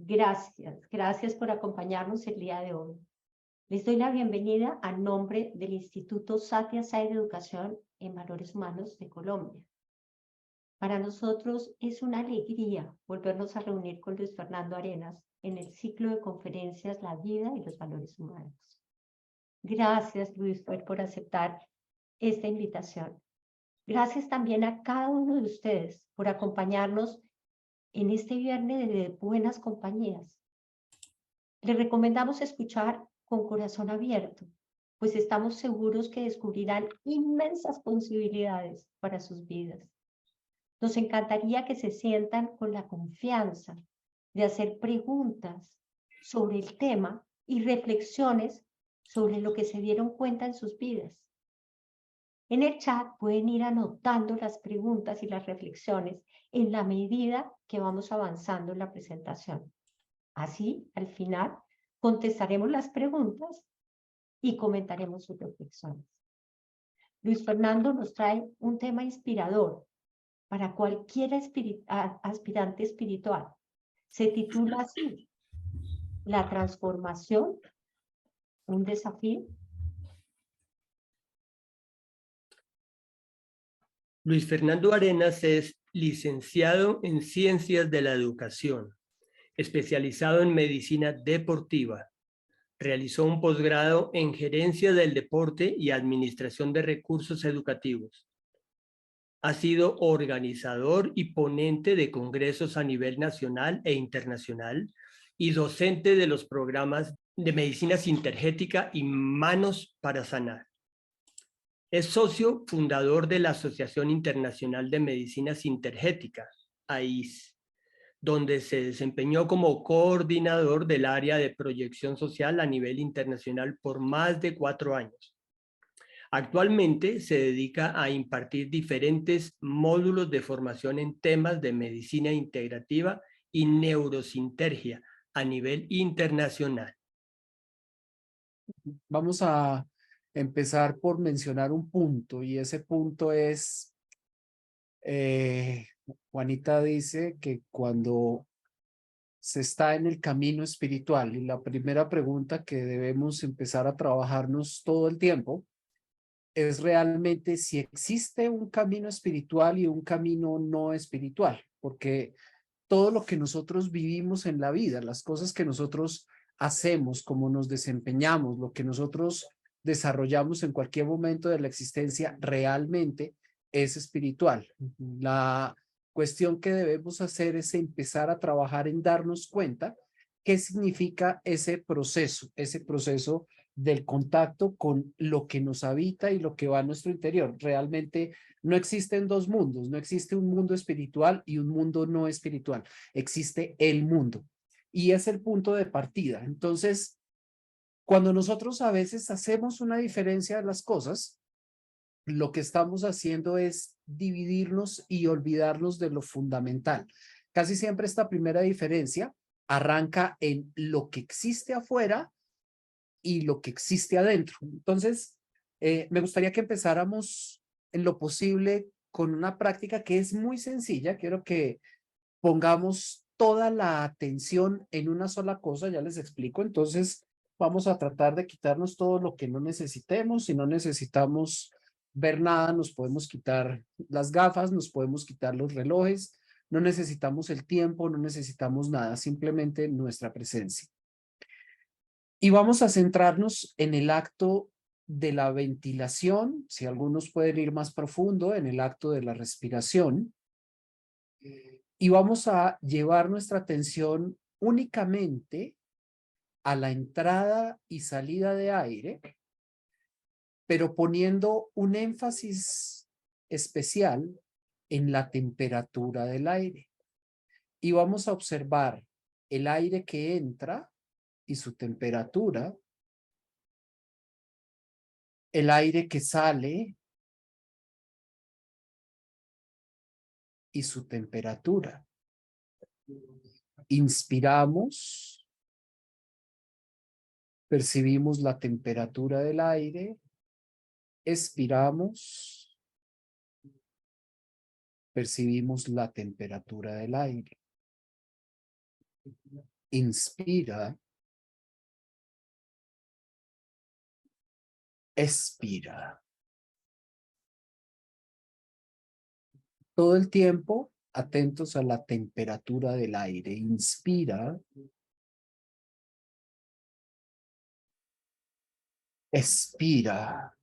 Gracias por acompañarnos el día de hoy. Les doy la bienvenida a nombre del Instituto Sathya Sai de Educación en Valores Humanos de Colombia. Para nosotros es una alegría volvernos a reunir con Luis Fernando Arenas en el ciclo de conferencias La Vida y los Valores Humanos. Gracias, Luis, por aceptar esta invitación. Gracias también a cada uno de ustedes por acompañarnos en este viernes de buenas compañías. Les recomendamos escuchar con corazón abierto, pues estamos seguros que descubrirán inmensas posibilidades para sus vidas. Nos encantaría que se sientan con la confianza de hacer preguntas sobre el tema y reflexiones sobre lo que se dieron cuenta en sus vidas. En el chat pueden ir anotando las preguntas y las reflexiones en la medida que vamos avanzando en la presentación. Así, al final, contestaremos las preguntas y comentaremos sus reflexiones. Luis Fernando nos trae un tema inspirador para cualquier aspirante espiritual. Se titula así: La transformación, un desafío. Luis Fernando Arenas es licenciado en Ciencias de la Educación, especializado en Medicina Deportiva. Realizó un posgrado en Gerencia del Deporte y Administración de Recursos Educativos. Ha sido organizador y ponente de congresos a nivel nacional e internacional y docente de los programas de medicina sintergética y manos para sanar. Es socio fundador de la Asociación Internacional de Medicina Sintergética, AIS, donde se desempeñó como coordinador del área de proyección social a nivel internacional por más de 4 años. Actualmente se dedica a impartir diferentes módulos de formación en temas de medicina integrativa y neurosintergia a nivel internacional. Vamos a empezar por mencionar un punto, y ese punto es, Juanita dice que cuando se está en el camino espiritual, y la primera pregunta que debemos empezar a trabajarnos todo el tiempo es realmente si existe un camino espiritual y un camino no espiritual, porque todo lo que nosotros vivimos en la vida, las cosas que nosotros hacemos, cómo nos desempeñamos, lo que nosotros desarrollamos en cualquier momento de la existencia, realmente es espiritual. La cuestión que debemos hacer es empezar a trabajar en darnos cuenta qué significa ese proceso del contacto con lo que nos habita y lo que va a nuestro interior. Realmente no existen dos mundos, no existe un mundo espiritual y un mundo no espiritual, existe el mundo y es el punto de partida. Entonces, cuando nosotros a veces hacemos una diferencia de las cosas, lo que estamos haciendo es dividirnos y olvidarnos de lo fundamental. Casi siempre esta primera diferencia arranca en lo que existe afuera y lo que existe adentro. Entonces, me gustaría que empezáramos en lo posible con una práctica que es muy sencilla. Quiero que pongamos toda la atención en una sola cosa, ya les explico. Entonces, vamos a tratar de quitarnos todo lo que no necesitemos. Si no necesitamos ver nada, nos podemos quitar las gafas, nos podemos quitar los relojes, no necesitamos el tiempo, no necesitamos nada, simplemente nuestra presencia. Y vamos a centrarnos en el acto de la ventilación, si algunos pueden ir más profundo, en el acto de la respiración. Y vamos a llevar nuestra atención únicamente a la entrada y salida de aire, pero poniendo un énfasis especial en la temperatura del aire. Y vamos a observar el aire que entra y su temperatura, el aire que sale y su temperatura. Inspiramos, percibimos la temperatura del aire, expiramos, percibimos la temperatura del aire. Inspira. Expira. Todo el tiempo atentos a la temperatura del aire. Inspira. Expira.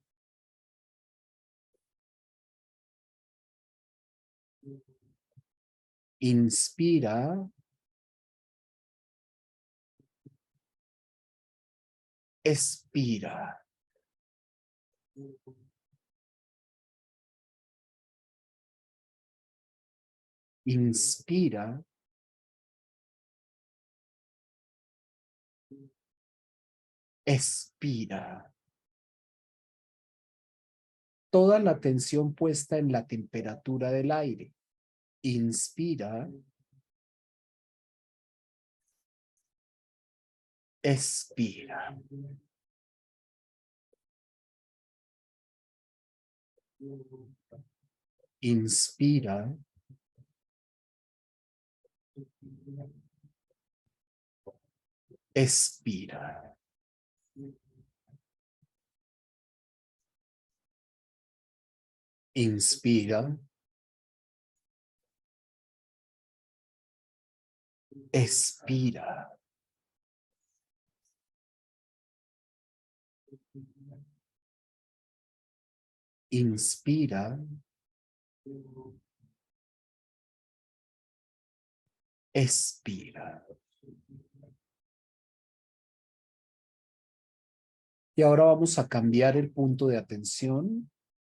Inspira. Expira. Inspira. Expira. Toda la atención puesta en la temperatura del aire. Inspira. Expira. Inspira. Expira. Inspira. Expira. Inspira. Expira. Y ahora vamos a cambiar el punto de atención.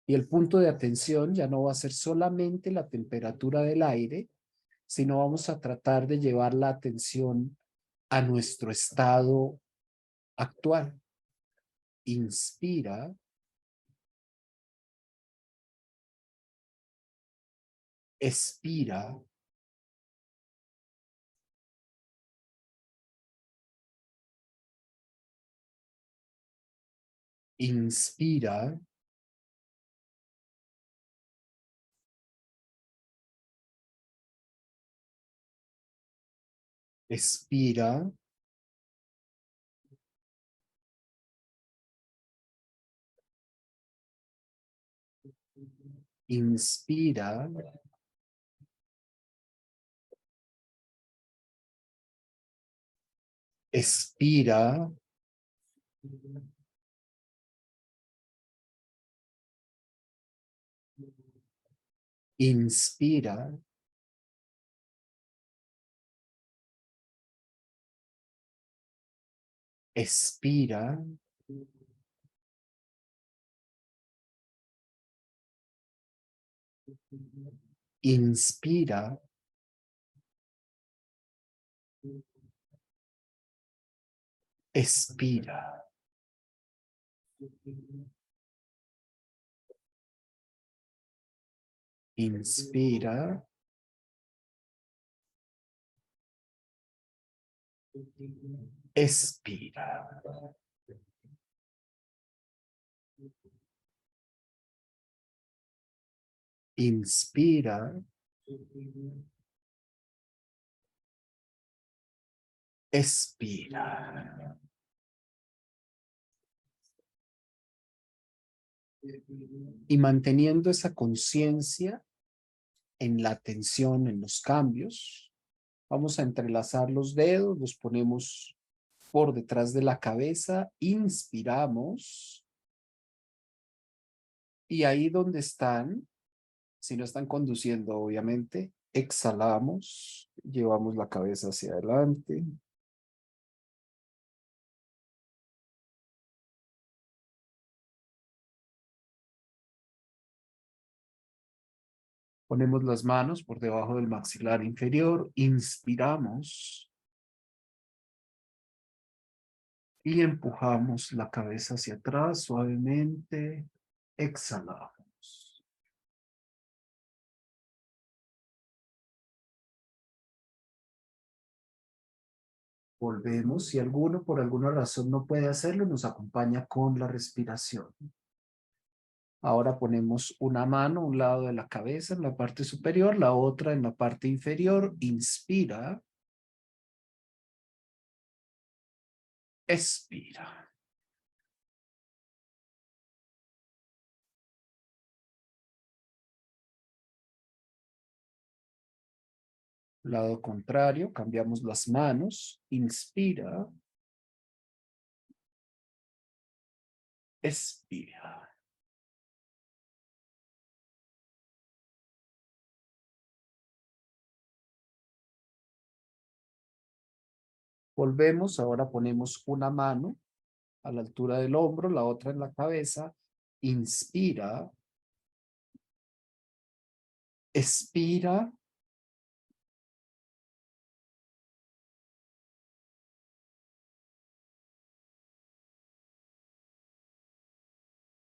Y el punto de atención ya no va a ser solamente la temperatura del aire, sino vamos a tratar de llevar la atención a nuestro estado actual. Inspira. Expira. Inspira. Expira. Inspira. Expira. Inspira. Expira. Inspira. Expira. Inspira. Expira. Inspira. Expira. Y manteniendo esa conciencia en la atención, en los cambios, vamos a entrelazar los dedos, los ponemos por detrás de la cabeza, inspiramos. Y ahí donde están, si no están conduciendo, obviamente, exhalamos, llevamos la cabeza hacia adelante. Ponemos las manos por debajo del maxilar inferior, inspiramos y empujamos la cabeza hacia atrás suavemente, exhalamos. Volvemos, si alguno por alguna razón no puede hacerlo, nos acompaña con la respiración. Ahora ponemos una mano a un lado de la cabeza en la parte superior, la otra en la parte inferior. Inspira. expira. Lado contrario, cambiamos las manos, inspira, expira. Volvemos, ahora ponemos una mano a la altura del hombro, la otra en la cabeza. Inspira. Expira.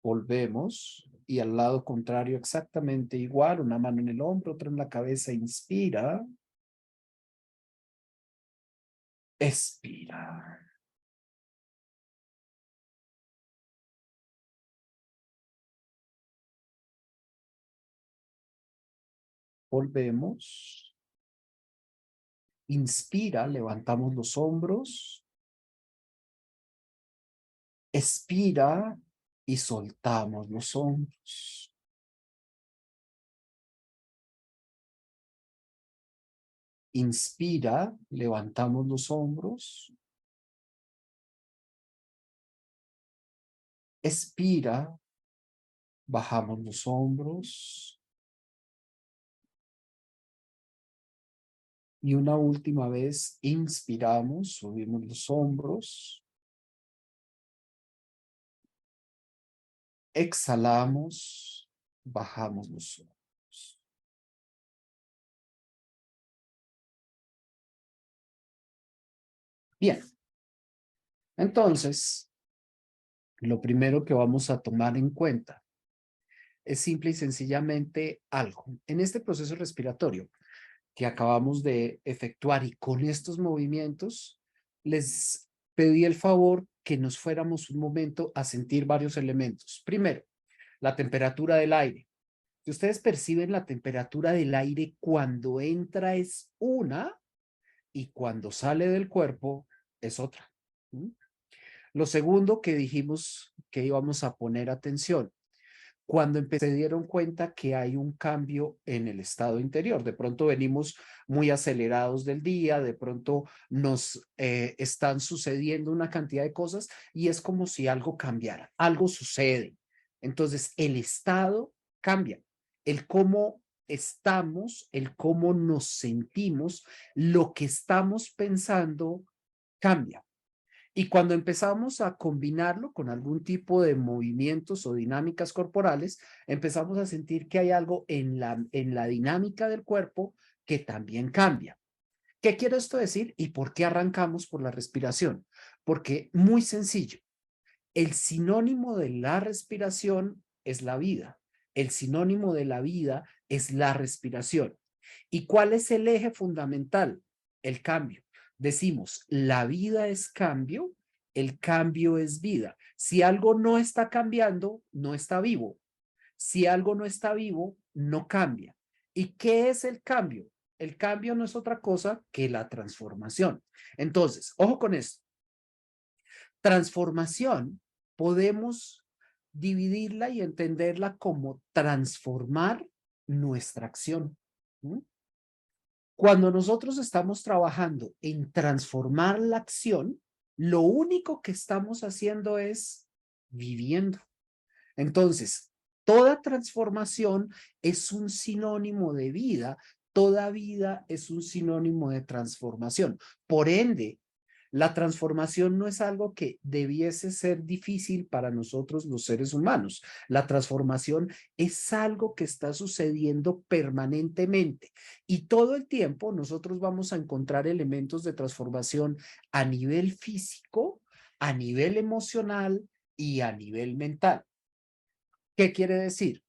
Volvemos y al lado contrario exactamente igual, una mano en el hombro, otra en la cabeza. Inspira. Expira. Volvemos. Inspira, levantamos los hombros. Expira y soltamos los hombros. Inspira, levantamos los hombros. Expira, bajamos los hombros. Y una última vez, inspiramos, subimos los hombros. Exhalamos, bajamos los hombros. Bien. Entonces, lo primero que vamos a tomar en cuenta es simple y sencillamente algo. En este proceso respiratorio que acabamos de efectuar y con estos movimientos, les pedí el favor que nos fuéramos un momento a sentir varios elementos. Primero, la temperatura del aire. Si ustedes perciben la temperatura del aire cuando entra es una y cuando sale del cuerpo es otra. Lo segundo que dijimos que íbamos a poner atención, cuando se dieron cuenta que hay un cambio en el estado interior. De pronto venimos muy acelerados del día, de pronto nos están sucediendo una cantidad de cosas y es como si algo cambiara, algo sucede. Entonces el estado cambia, el cómo estamos, el cómo nos sentimos, lo que estamos pensando cambia. Y cuando empezamos a combinarlo con algún tipo de movimientos o dinámicas corporales, empezamos a sentir que hay algo en la dinámica del cuerpo que también cambia. ¿Qué quiere esto decir? ¿Y por qué arrancamos por la respiración? Porque muy sencillo, el sinónimo de la respiración es la vida. El sinónimo de la vida es la respiración. ¿Y cuál es el eje fundamental? El cambio. Decimos, la vida es cambio, el cambio es vida. Si algo no está cambiando, no está vivo. Si algo no está vivo, no cambia. ¿Y qué es el cambio? El cambio no es otra cosa que la transformación. Entonces, ojo con esto. Transformación podemos dividirla y entenderla como transformar nuestra acción. Cuando nosotros estamos trabajando en transformar la acción, lo único que estamos haciendo es viviendo. Entonces, toda transformación es un sinónimo de vida, toda vida es un sinónimo de transformación. Por ende, la transformación no es algo que debiese ser difícil para nosotros los seres humanos. La transformación es algo que está sucediendo permanentemente y todo el tiempo nosotros vamos a encontrar elementos de transformación a nivel físico, a nivel emocional y a nivel mental. ¿Qué quiere decir?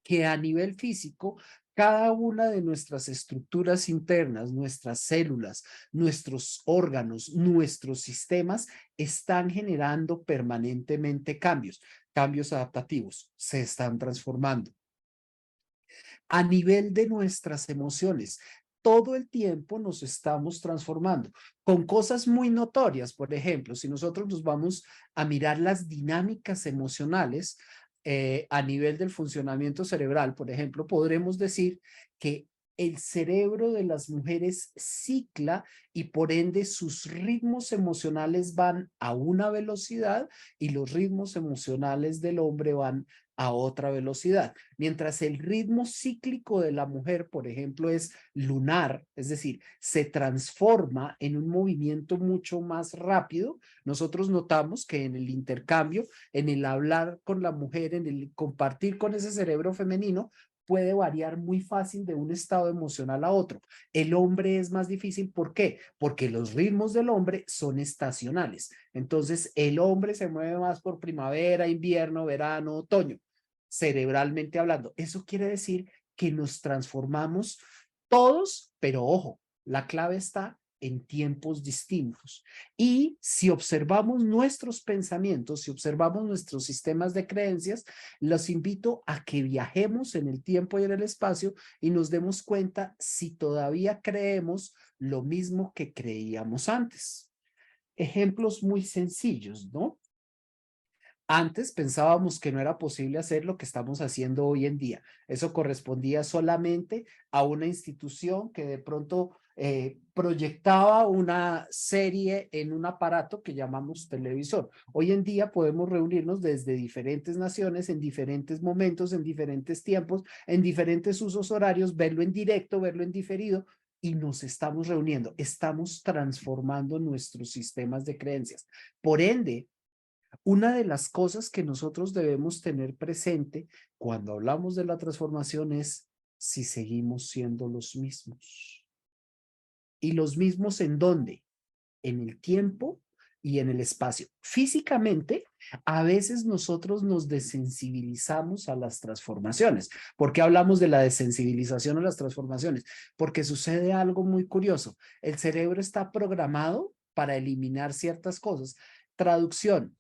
Que a nivel físico, cada una de nuestras estructuras internas, nuestras células, nuestros órganos, nuestros sistemas están generando permanentemente cambios, cambios adaptativos, se están transformando. A nivel de nuestras emociones, todo el tiempo nos estamos transformando con cosas muy notorias. Por ejemplo, si nosotros nos vamos a mirar las dinámicas emocionales a nivel del funcionamiento cerebral, por ejemplo, podremos decir que el cerebro de las mujeres cicla y por ende sus ritmos emocionales van a una velocidad y los ritmos emocionales del hombre van a otra velocidad. Mientras el ritmo cíclico de la mujer, por ejemplo, es lunar, es decir, se transforma en un movimiento mucho más rápido, nosotros notamos que en el intercambio, en el hablar con la mujer, en el compartir con ese cerebro femenino, puede variar muy fácil de un estado emocional a otro. El hombre es más difícil. ¿Por qué? Porque los ritmos del hombre son estacionales. Entonces, el hombre se mueve más por primavera, invierno, verano, otoño, cerebralmente hablando. Eso quiere decir que nos transformamos todos, pero ojo, la clave está en tiempos distintos. Y si observamos nuestros pensamientos, si observamos nuestros sistemas de creencias, los invito a que viajemos en el tiempo y en el espacio y nos demos cuenta si todavía creemos lo mismo que creíamos antes. Ejemplos muy sencillos, ¿no? Antes pensábamos que no era posible hacer lo que estamos haciendo hoy en día. Eso correspondía solamente a una institución que de pronto proyectaba una serie en un aparato que llamamos televisor. Hoy en día podemos reunirnos desde diferentes naciones, en diferentes momentos, en diferentes tiempos, en diferentes usos horarios, verlo en directo, verlo en diferido, y nos estamos reuniendo. Estamos transformando nuestros sistemas de creencias. Por ende, una de las cosas que nosotros debemos tener presente cuando hablamos de la transformación es si seguimos siendo los mismos. ¿Y los mismos en dónde? En el tiempo y en el espacio. Físicamente, a veces nosotros nos desensibilizamos a las transformaciones. ¿Por qué hablamos de la desensibilización a las transformaciones? Porque sucede algo muy curioso. El cerebro está programado para eliminar ciertas cosas. Traducción.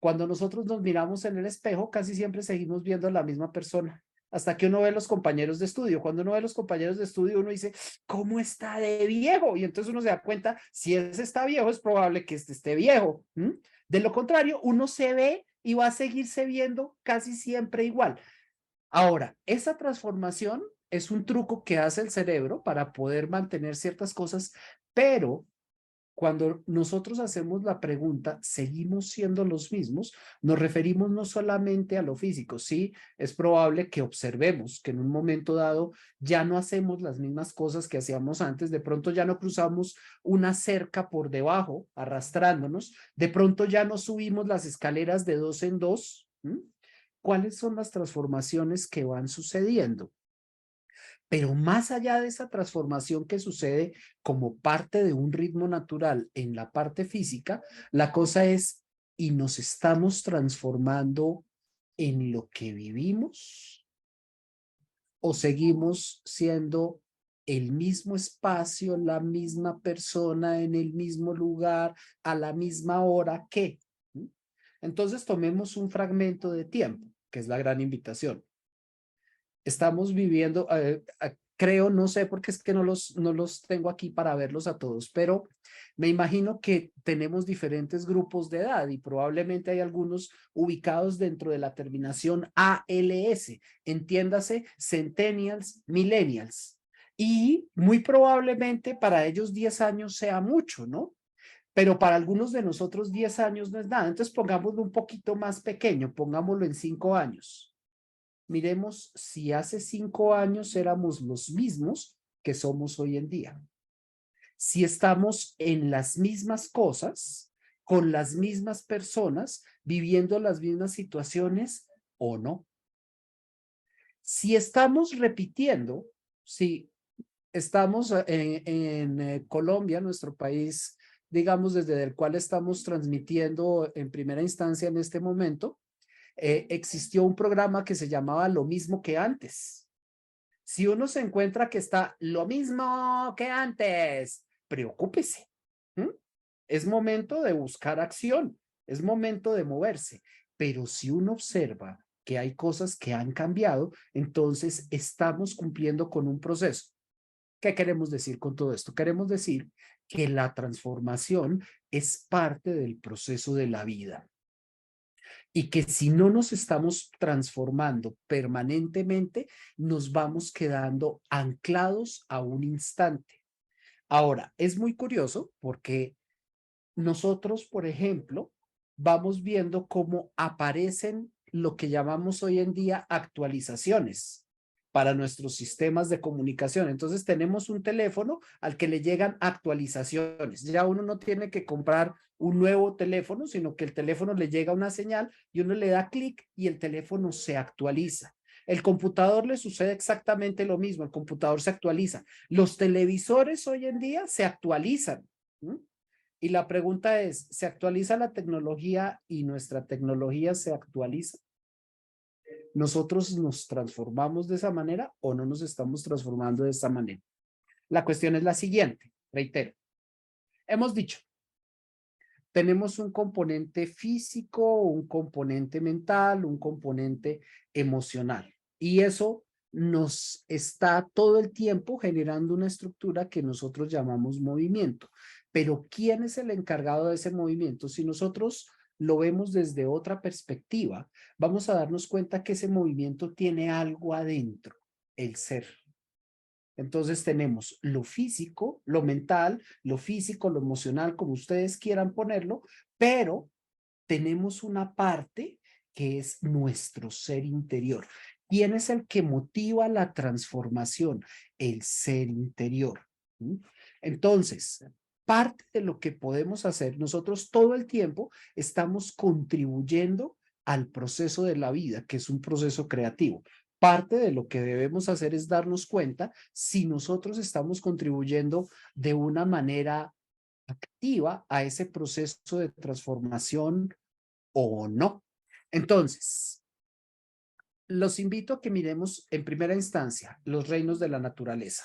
Cuando nosotros nos miramos en el espejo, casi siempre seguimos viendo a la misma persona, hasta que uno ve a los compañeros de estudio. Cuando uno ve a los compañeros de estudio, uno dice, ¿cómo está de viejo? Y entonces uno se da cuenta, si ese está viejo, es probable que este esté viejo. De lo contrario, uno se ve y va a seguirse viendo casi siempre igual. Ahora, esa transformación es un truco que hace el cerebro para poder mantener ciertas cosas, pero cuando nosotros hacemos la pregunta, ¿seguimos siendo los mismos? Nos referimos no solamente a lo físico. Sí, es probable que observemos que en un momento dado ya no hacemos las mismas cosas que hacíamos antes. De pronto ya no cruzamos una cerca por debajo, arrastrándonos. De pronto ya no subimos las escaleras de 2 en 2. ¿Cuáles son las transformaciones que van sucediendo? Pero más allá de esa transformación que sucede como parte de un ritmo natural en la parte física, la cosa es, ¿y nos estamos transformando en lo que vivimos? ¿O seguimos siendo el mismo espacio, la misma persona en el mismo lugar, a la misma hora que? Entonces tomemos un fragmento de tiempo, que es la gran invitación. Estamos viviendo, creo, no sé, porque es que no los tengo aquí para verlos a todos, pero me imagino que tenemos diferentes grupos de edad y probablemente hay algunos ubicados dentro de la terminación ALS, entiéndase, centennials, millennials. Y muy probablemente para ellos 10 años sea mucho, ¿no? Pero para algunos de nosotros 10 años no es nada. Entonces pongámoslo un poquito más pequeño, pongámoslo en 5 años. Miremos si hace 5 años éramos los mismos que somos hoy en día. Si estamos en las mismas cosas, con las mismas personas, viviendo las mismas situaciones o no. Si estamos repitiendo, si estamos en Colombia, nuestro país, digamos, desde el cual estamos transmitiendo en primera instancia en este momento, existió un programa que se llamaba Lo mismo que antes. Si uno se encuentra que está lo mismo que antes, preocúpese. Es momento de buscar acción, es momento de moverse. Pero si uno observa que hay cosas que han cambiado, entonces estamos cumpliendo con un proceso. ¿Qué queremos decir con todo esto? Queremos decir que la transformación es parte del proceso de la vida y que si no nos estamos transformando permanentemente, nos vamos quedando anclados a un instante. Ahora, es muy curioso porque nosotros, por ejemplo, vamos viendo cómo aparecen lo que llamamos hoy en día actualizaciones para nuestros sistemas de comunicación. Entonces tenemos un teléfono al que le llegan actualizaciones. Ya uno no tiene que comprar un nuevo teléfono, sino que el teléfono le llega una señal y uno le da clic y el teléfono se actualiza. El computador le sucede exactamente lo mismo, el computador se actualiza. Los televisores hoy en día se actualizan. ¿Mm? Y la pregunta es, ¿se actualiza la tecnología y nuestra tecnología se actualiza? ¿Nosotros nos transformamos de esa manera o no nos estamos transformando de esa manera? La cuestión es la siguiente, reitero. Hemos dicho, tenemos un componente físico, un componente mental, un componente emocional. Y eso nos está todo el tiempo generando una estructura que nosotros llamamos movimiento. Pero ¿quién es el encargado de ese movimiento? Si nosotros lo vemos desde otra perspectiva, vamos a darnos cuenta que ese movimiento tiene algo adentro, el ser. Entonces tenemos lo físico, lo mental, lo físico, lo emocional, como ustedes quieran ponerlo, pero tenemos una parte que es nuestro ser interior. ¿Quién es el que motiva la transformación? El ser interior. ¿Mm? Entonces, parte de lo que podemos hacer, nosotros todo el tiempo estamos contribuyendo al proceso de la vida, que es un proceso creativo. Parte de lo que debemos hacer es darnos cuenta si nosotros estamos contribuyendo de una manera activa a ese proceso de transformación o no. Entonces, los invito a que miremos en primera instancia los reinos de la naturaleza.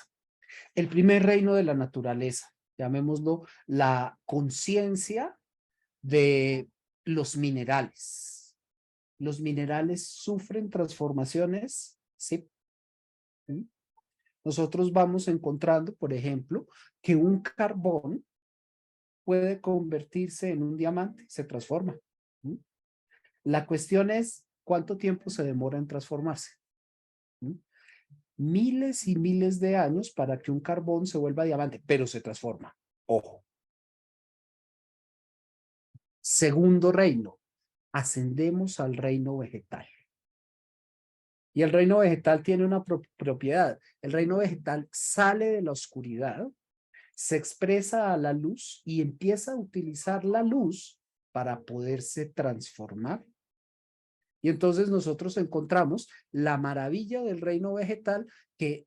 El primer reino de la naturaleza, llamémoslo la conciencia de los minerales. Los minerales sufren transformaciones, ¿sí? ¿Mm? Nosotros vamos encontrando, por ejemplo, que un carbón puede convertirse en un diamante, se transforma. ¿Mm? La cuestión es cuánto tiempo se demora en transformarse. ¿Mm? Miles y miles de años para que un carbón se vuelva diamante, pero se transforma. Ojo. Segundo reino, ascendemos al reino vegetal. Y el reino vegetal tiene una propiedad. El reino vegetal sale de la oscuridad, se expresa a la luz y empieza a utilizar la luz para poderse transformar. Y entonces nosotros encontramos la maravilla del reino vegetal que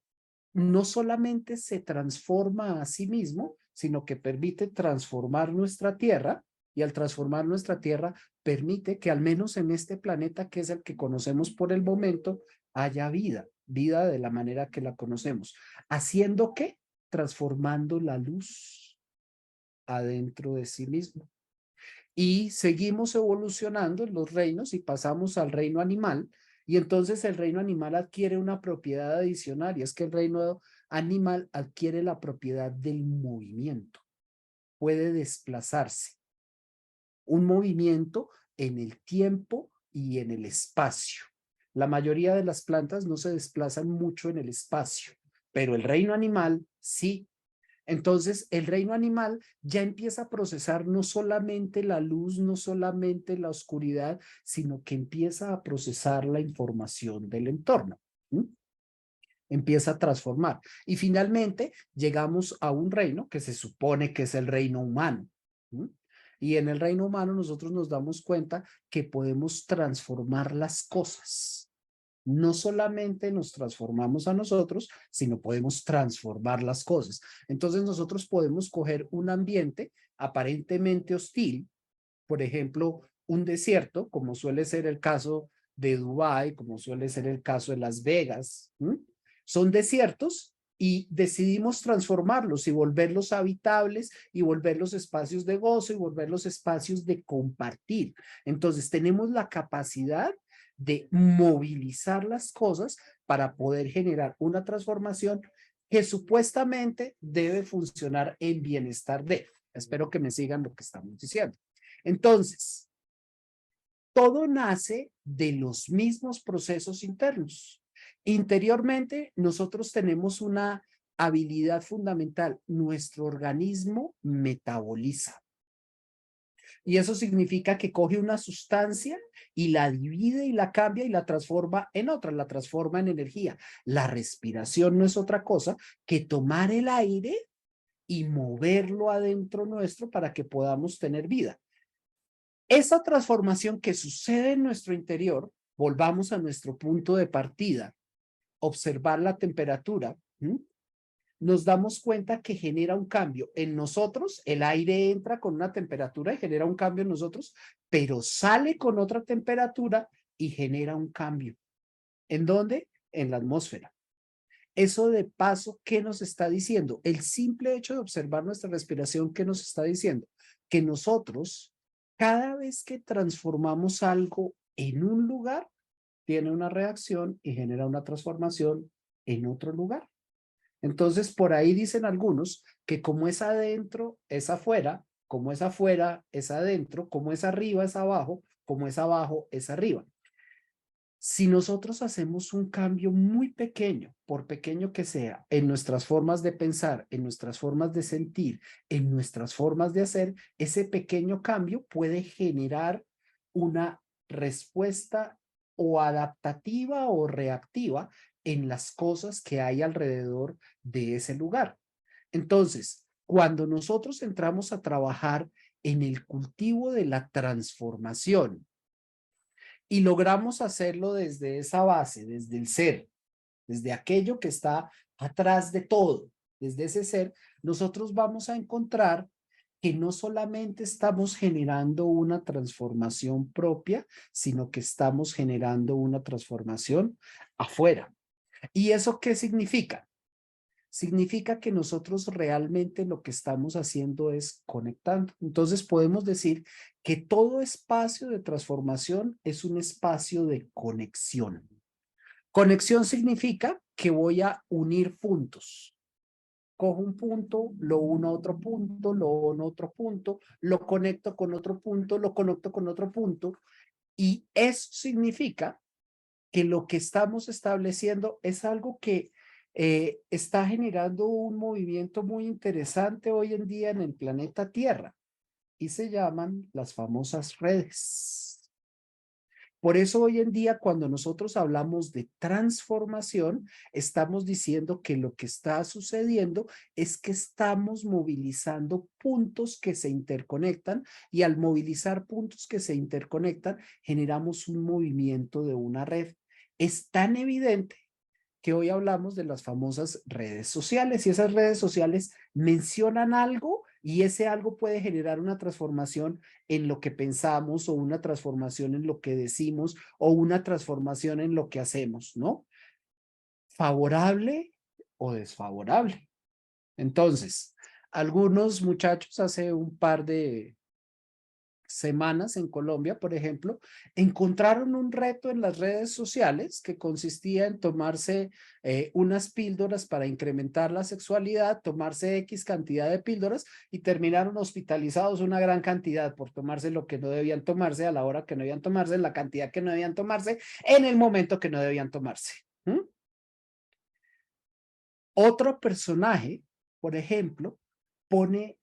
no solamente se transforma a sí mismo, sino que permite transformar nuestra tierra y al transformar nuestra tierra permite que al menos en este planeta que es el que conocemos por el momento haya vida, vida de la manera que la conocemos. ¿Haciendo qué? Transformando la luz adentro de sí mismo. Y seguimos evolucionando en los reinos y pasamos al reino animal y entonces el reino animal adquiere una propiedad adicional y es que el reino animal adquiere la propiedad del movimiento. Puede desplazarse. Un movimiento en el tiempo y en el espacio. La mayoría de las plantas no se desplazan mucho en el espacio, pero el reino animal sí. Entonces, el reino animal ya empieza a procesar no solamente la luz, no solamente la oscuridad, sino que empieza a procesar la información del entorno. ¿Mm? Empieza a transformar. Y finalmente llegamos a un reino que se supone que es el reino humano. ¿Mm? Y en el reino humano nosotros nos damos cuenta que podemos transformar las cosas. No solamente nos transformamos a nosotros, sino podemos transformar las cosas. Entonces nosotros podemos coger un ambiente aparentemente hostil, por ejemplo, un desierto, como suele ser el caso de Dubái, como suele ser el caso de Las Vegas. ¿Mm? Son desiertos y decidimos transformarlos y volverlos habitables y volverlos espacios de gozo y volverlos espacios de compartir. Entonces tenemos la capacidad de movilizar las cosas para poder generar una transformación que supuestamente debe funcionar en bienestar de. Espero que me sigan lo que estamos diciendo. Entonces, todo nace de los mismos procesos internos. Interiormente, nosotros tenemos una habilidad fundamental. Nuestro organismo metaboliza. Y eso significa que coge una sustancia y la divide y la cambia y la transforma en otra, la transforma en energía. La respiración no es otra cosa que tomar el aire y moverlo adentro nuestro para que podamos tener vida. Esa transformación que sucede en nuestro interior, volvamos a nuestro punto de partida, observar la temperatura, nos damos cuenta que genera un cambio en nosotros. El aire entra con una temperatura y genera un cambio en nosotros, pero sale con otra temperatura y genera un cambio. ¿En dónde? En la atmósfera. Eso de paso, ¿qué nos está diciendo? El simple hecho de observar nuestra respiración, ¿qué nos está diciendo? Que nosotros, cada vez que transformamos algo en un lugar, tiene una reacción y genera una transformación en otro lugar. Entonces, por ahí dicen algunos que como es adentro, es afuera, como es afuera, es adentro, como es arriba, es abajo, como es abajo, es arriba. Si nosotros hacemos un cambio muy pequeño, por pequeño que sea, en nuestras formas de pensar, en nuestras formas de sentir, en nuestras formas de hacer, ese pequeño cambio puede generar una respuesta o adaptativa o reactiva en las cosas que hay alrededor de ese lugar. Entonces, cuando nosotros entramos a trabajar en el cultivo de la transformación, y logramos hacerlo desde esa base, desde el ser, desde aquello que está atrás de todo, desde ese ser, nosotros vamos a encontrar que no solamente estamos generando una transformación propia, sino que estamos generando una transformación afuera. ¿Y eso qué significa? Significa que nosotros realmente lo que estamos haciendo es conectando. Entonces podemos decir que todo espacio de transformación es un espacio de conexión. Conexión significa que voy a unir puntos. Cojo un punto, lo uno a otro punto, lo uno a otro punto, lo conecto con otro punto, lo conecto con otro punto. Y eso significa que lo que estamos estableciendo es algo que está generando un movimiento muy interesante hoy en día en el planeta Tierra y se llaman las famosas redes. Por eso hoy en día cuando nosotros hablamos de transformación, estamos diciendo que lo que está sucediendo es que estamos movilizando puntos que se interconectan y al movilizar puntos que se interconectan, generamos un movimiento de una red. Es tan evidente que hoy hablamos de las famosas redes sociales y esas redes sociales mencionan algo y ese algo puede generar una transformación en lo que pensamos o una transformación en lo que decimos o una transformación en lo que hacemos, ¿no? Favorable o desfavorable. Entonces, algunos muchachos hace un par de semanas en Colombia, por ejemplo, encontraron un reto en las redes sociales que consistía en tomarse unas píldoras para incrementar la sexualidad, tomarse X cantidad de píldoras y terminaron hospitalizados una gran cantidad por tomarse lo que no debían tomarse a la hora que no debían tomarse, en la cantidad que no debían tomarse, en el momento que no debían tomarse. Otro personaje, por ejemplo, pone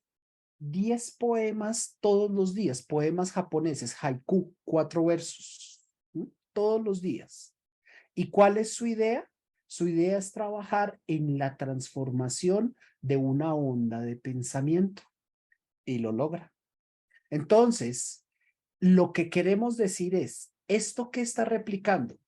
10 poemas todos los días, poemas japoneses, haiku, 4 versos, todos los días. ¿Y cuál es su idea? Su idea es trabajar en la transformación de una onda de pensamiento y lo logra. Entonces, lo que queremos decir es, ¿esto qué está replicando?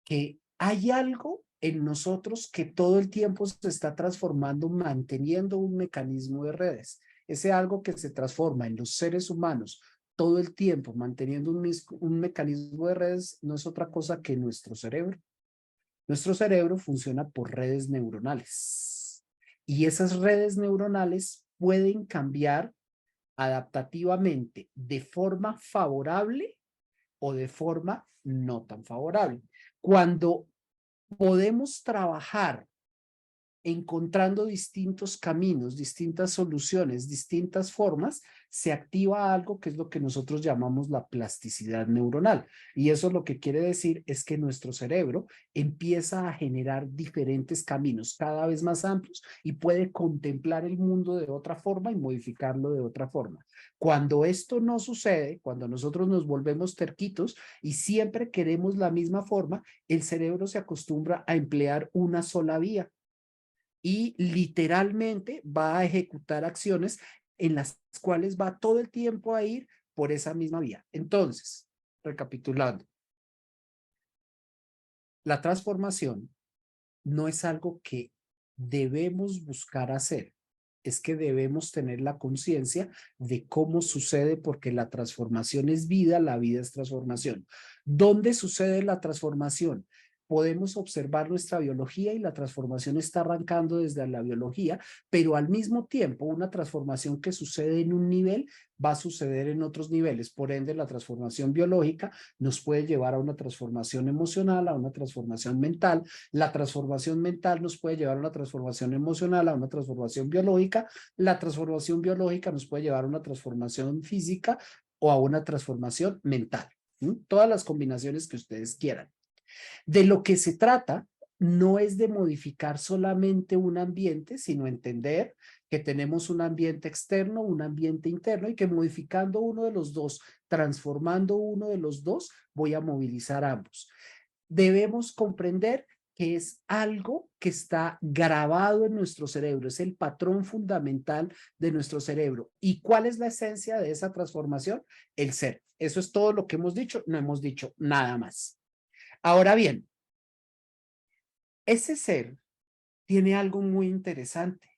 Que hay algo en nosotros que todo el tiempo se está transformando, manteniendo un mecanismo de redes. Ese algo que se transforma en los seres humanos todo el tiempo, manteniendo un mecanismo de redes, no es otra cosa que nuestro cerebro. Nuestro cerebro funciona por redes neuronales. Y esas redes neuronales pueden cambiar adaptativamente de forma favorable o de forma no tan favorable. Cuando podemos trabajar encontrando distintos caminos, distintas soluciones, distintas formas, se activa algo que es lo que nosotros llamamos la plasticidad neuronal. Y eso lo que quiere decir es que nuestro cerebro empieza a generar diferentes caminos cada vez más amplios y puede contemplar el mundo de otra forma y modificarlo de otra forma. Cuando esto no sucede, cuando nosotros nos volvemos terquitos y siempre queremos la misma forma, el cerebro se acostumbra a emplear una sola vía y literalmente va a ejecutar acciones en las cuales va todo el tiempo a ir por esa misma vía. Entonces, recapitulando, la transformación no es algo que debemos buscar hacer, es que debemos tener la conciencia de cómo sucede, porque la transformación es vida, la vida es transformación. ¿Dónde sucede la transformación? Podemos observar nuestra biología y la transformación está arrancando desde la biología, pero al mismo tiempo una transformación que sucede en un nivel va a suceder en otros niveles. Por ende, la transformación biológica nos puede llevar a una transformación emocional, a una transformación mental. La transformación mental nos puede llevar a una transformación emocional, a una transformación biológica. La transformación biológica nos puede llevar a una transformación física o a una transformación mental. Todas las combinaciones que ustedes quieran. De lo que se trata no es de modificar solamente un ambiente, sino entender que tenemos un ambiente externo, un ambiente interno y que modificando uno de los dos, transformando uno de los dos, voy a movilizar ambos. Debemos comprender que es algo que está grabado en nuestro cerebro, es el patrón fundamental de nuestro cerebro. ¿Y cuál es la esencia de esa transformación? El ser. Eso es todo lo que hemos dicho, no hemos dicho nada más. Ahora bien, ese ser tiene algo muy interesante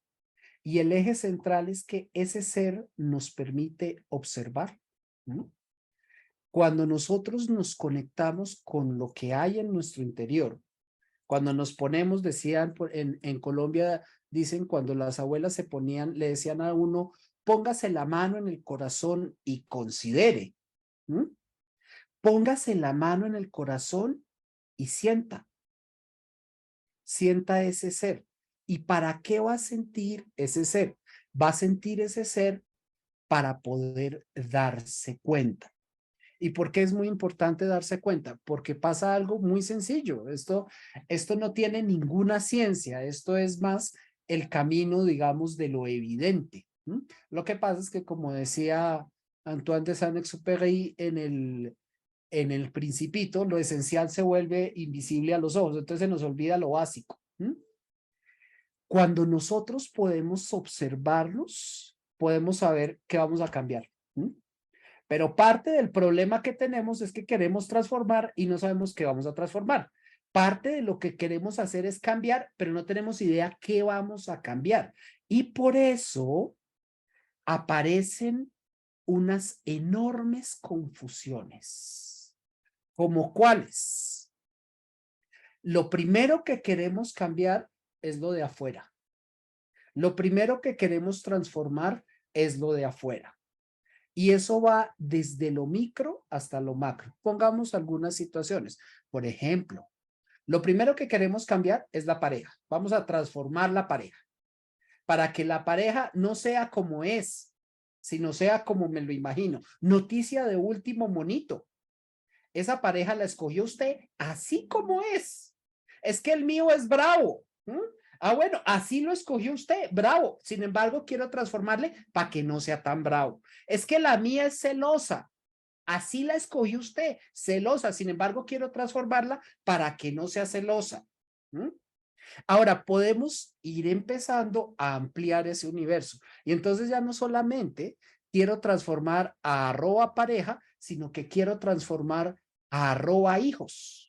y el eje central es que ese ser nos permite observar, ¿no? Cuando nosotros nos conectamos con lo que hay en nuestro interior, cuando nos ponemos, decían en Colombia, dicen cuando las abuelas se ponían, le decían a uno, póngase la mano en el corazón y considere, ¿no? Póngase la mano en el corazón y sienta ese ser. ¿Y para qué va a sentir ese ser? Va a sentir ese ser para poder darse cuenta. ¿Y por qué es muy importante darse cuenta? Porque pasa algo muy sencillo. Esto no tiene ninguna ciencia. Esto es más el camino, digamos, de lo evidente. Lo que pasa es que, como decía Antoine de Saint-Exupéry en el Principito, lo esencial se vuelve invisible a los ojos, entonces se nos olvida lo básico. Cuando nosotros podemos observarlos, podemos saber qué vamos a cambiar. Pero parte del problema que tenemos es que queremos transformar y no sabemos qué vamos a transformar. Parte de lo que queremos hacer es cambiar, pero no tenemos idea qué vamos a cambiar. Y por eso aparecen unas enormes confusiones. ¿Como cuáles? Lo primero que queremos cambiar es lo de afuera. Lo primero que queremos transformar es lo de afuera. Y eso va desde lo micro hasta lo macro. Pongamos algunas situaciones. Por ejemplo, lo primero que queremos cambiar es la pareja. Vamos a transformar la pareja para que la pareja no sea como es, sino sea como me lo imagino. Noticia de último monito. Esa pareja la escogió usted así como es. Es que el mío es bravo. Ah, bueno, así lo escogió usted, bravo. Sin embargo, quiero transformarle para que no sea tan bravo. Es que la mía es celosa. Así la escogió usted, celosa. Sin embargo, quiero transformarla para que no sea celosa. Ahora, podemos ir empezando a ampliar ese universo. Y entonces ya no solamente quiero transformar a @pareja, sino que quiero transformar a @hijos.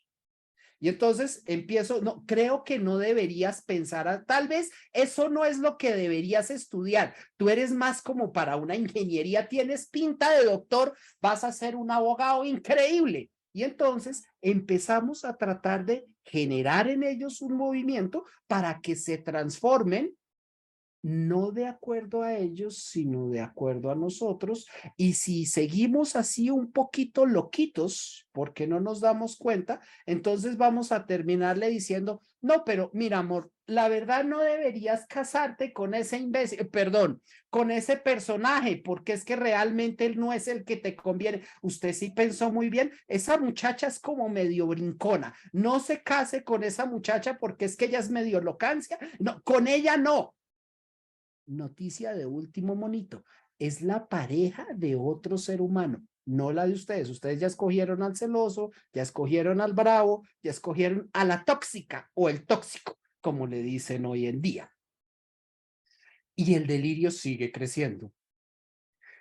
Y entonces empiezo, no, creo que no deberías pensar, tal vez eso no es lo que deberías estudiar. Tú eres más como para una ingeniería, tienes pinta de doctor, vas a ser un abogado increíble. Y entonces empezamos a tratar de generar en ellos un movimiento para que se transformen no de acuerdo a ellos, sino de acuerdo a nosotros. Y si seguimos así un poquito loquitos, porque no nos damos cuenta, entonces vamos a terminarle diciendo, no, pero mira, amor, la verdad no deberías casarte con ese imbécil, perdón, con ese personaje, porque es que realmente él no es el que te conviene. Usted sí pensó muy bien, esa muchacha es como medio brincona, no se case con esa muchacha porque es que ella es medio locancia, no, con ella no. Noticia de último monito, es la pareja de otro ser humano, no la de ustedes. Ustedes ya escogieron al celoso, ya escogieron al bravo, ya escogieron a la tóxica o el tóxico, como le dicen hoy en día. Y el delirio sigue creciendo.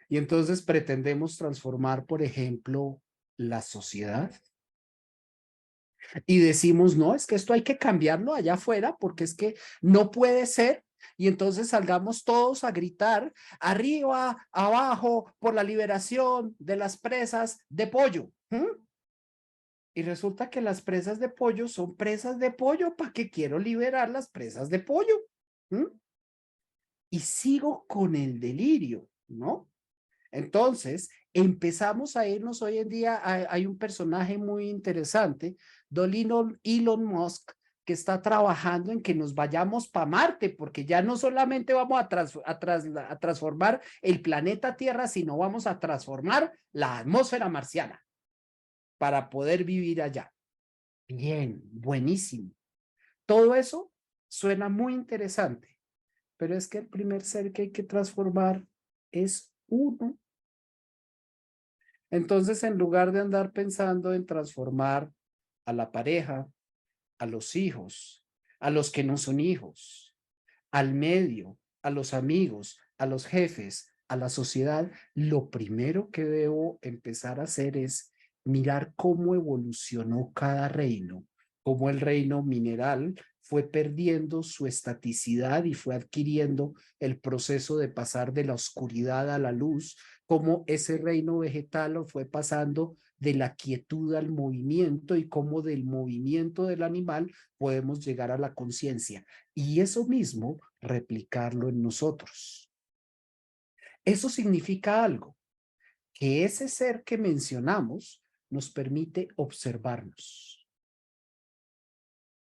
Y entonces pretendemos transformar, por ejemplo, la sociedad. Y decimos, no, es que esto hay que cambiarlo allá afuera porque es que no puede ser. Y entonces salgamos todos a gritar arriba, abajo, por la liberación de las presas de pollo. Y resulta que las presas de pollo son presas de pollo. ¿Para qué quiero liberar las presas de pollo? Y sigo con el delirio, ¿no? Entonces, empezamos a irnos hoy en día, hay un personaje muy interesante, don Elon Musk, que está trabajando en que nos vayamos para Marte, porque ya no solamente vamos a transformar el planeta Tierra, sino vamos a transformar la atmósfera marciana para poder vivir allá. Bien, buenísimo. Todo eso suena muy interesante, pero es que el primer ser que hay que transformar es uno. Entonces, en lugar de andar pensando en transformar a la pareja, a los hijos, a los que no son hijos, al medio, a los amigos, a los jefes, a la sociedad, lo primero que debo empezar a hacer es mirar cómo evolucionó cada reino, cómo el reino mineral fue perdiendo su estaticidad y fue adquiriendo el proceso de pasar de la oscuridad a la luz, cómo ese reino vegetal lo fue pasando de la quietud al movimiento y cómo del movimiento del animal podemos llegar a la conciencia. Y eso mismo, replicarlo en nosotros. Eso significa algo, que ese ser que mencionamos nos permite observarnos.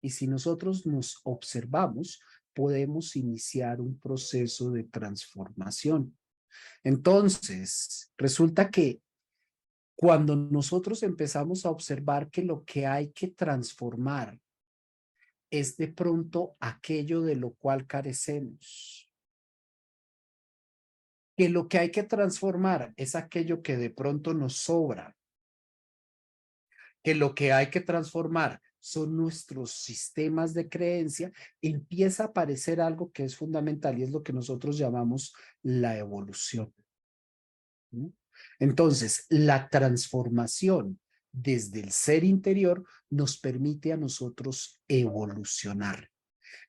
Y si nosotros nos observamos, podemos iniciar un proceso de transformación. Entonces, resulta que cuando nosotros empezamos a observar que lo que hay que transformar es de pronto aquello de lo cual carecemos, que lo que hay que transformar es aquello que de pronto nos sobra, que lo que hay que transformar son nuestros sistemas de creencia, empieza a aparecer algo que es fundamental y es lo que nosotros llamamos la evolución. Entonces, la transformación desde el ser interior nos permite a nosotros evolucionar.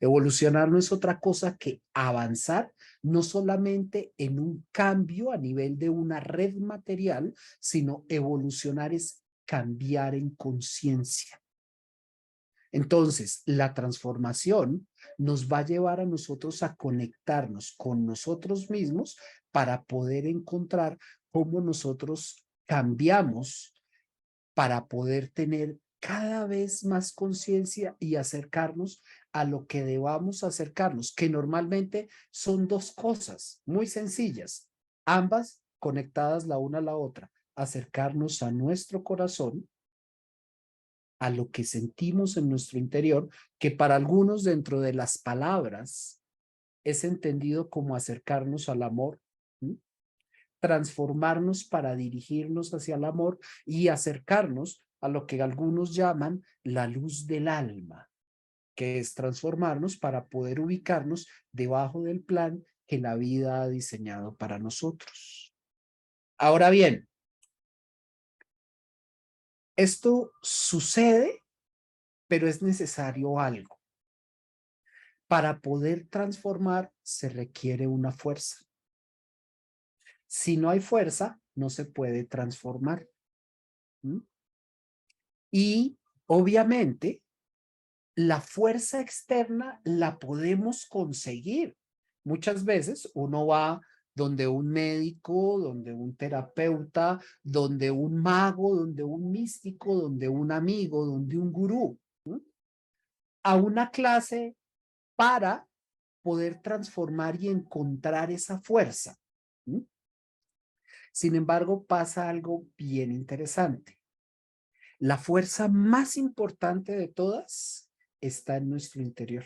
Evolucionar no es otra cosa que avanzar, no solamente en un cambio a nivel de una red material, sino evolucionar es cambiar en conciencia. Entonces, la transformación nos va a llevar a nosotros a conectarnos con nosotros mismos para poder encontrar cómo nosotros cambiamos para poder tener cada vez más conciencia y acercarnos a lo que debamos acercarnos, que normalmente son dos cosas muy sencillas, ambas conectadas la una a la otra, acercarnos a nuestro corazón, a lo que sentimos en nuestro interior, que para algunos dentro de las palabras es entendido como acercarnos al amor, ¿sí? Transformarnos para dirigirnos hacia el amor y acercarnos a lo que algunos llaman la luz del alma, que es transformarnos para poder ubicarnos debajo del plan que la vida ha diseñado para nosotros. Ahora bien, esto sucede, pero es necesario algo. Para poder transformar se requiere una fuerza. Si no hay fuerza, no se puede transformar. Y obviamente, la fuerza externa la podemos conseguir. Muchas veces uno va donde un médico, donde un terapeuta, donde un mago, donde un místico, donde un amigo, donde un gurú, ¿sí? A una clase para poder transformar y encontrar esa fuerza, ¿sí? Sin embargo, pasa algo bien interesante. La fuerza más importante de todas está en nuestro interior.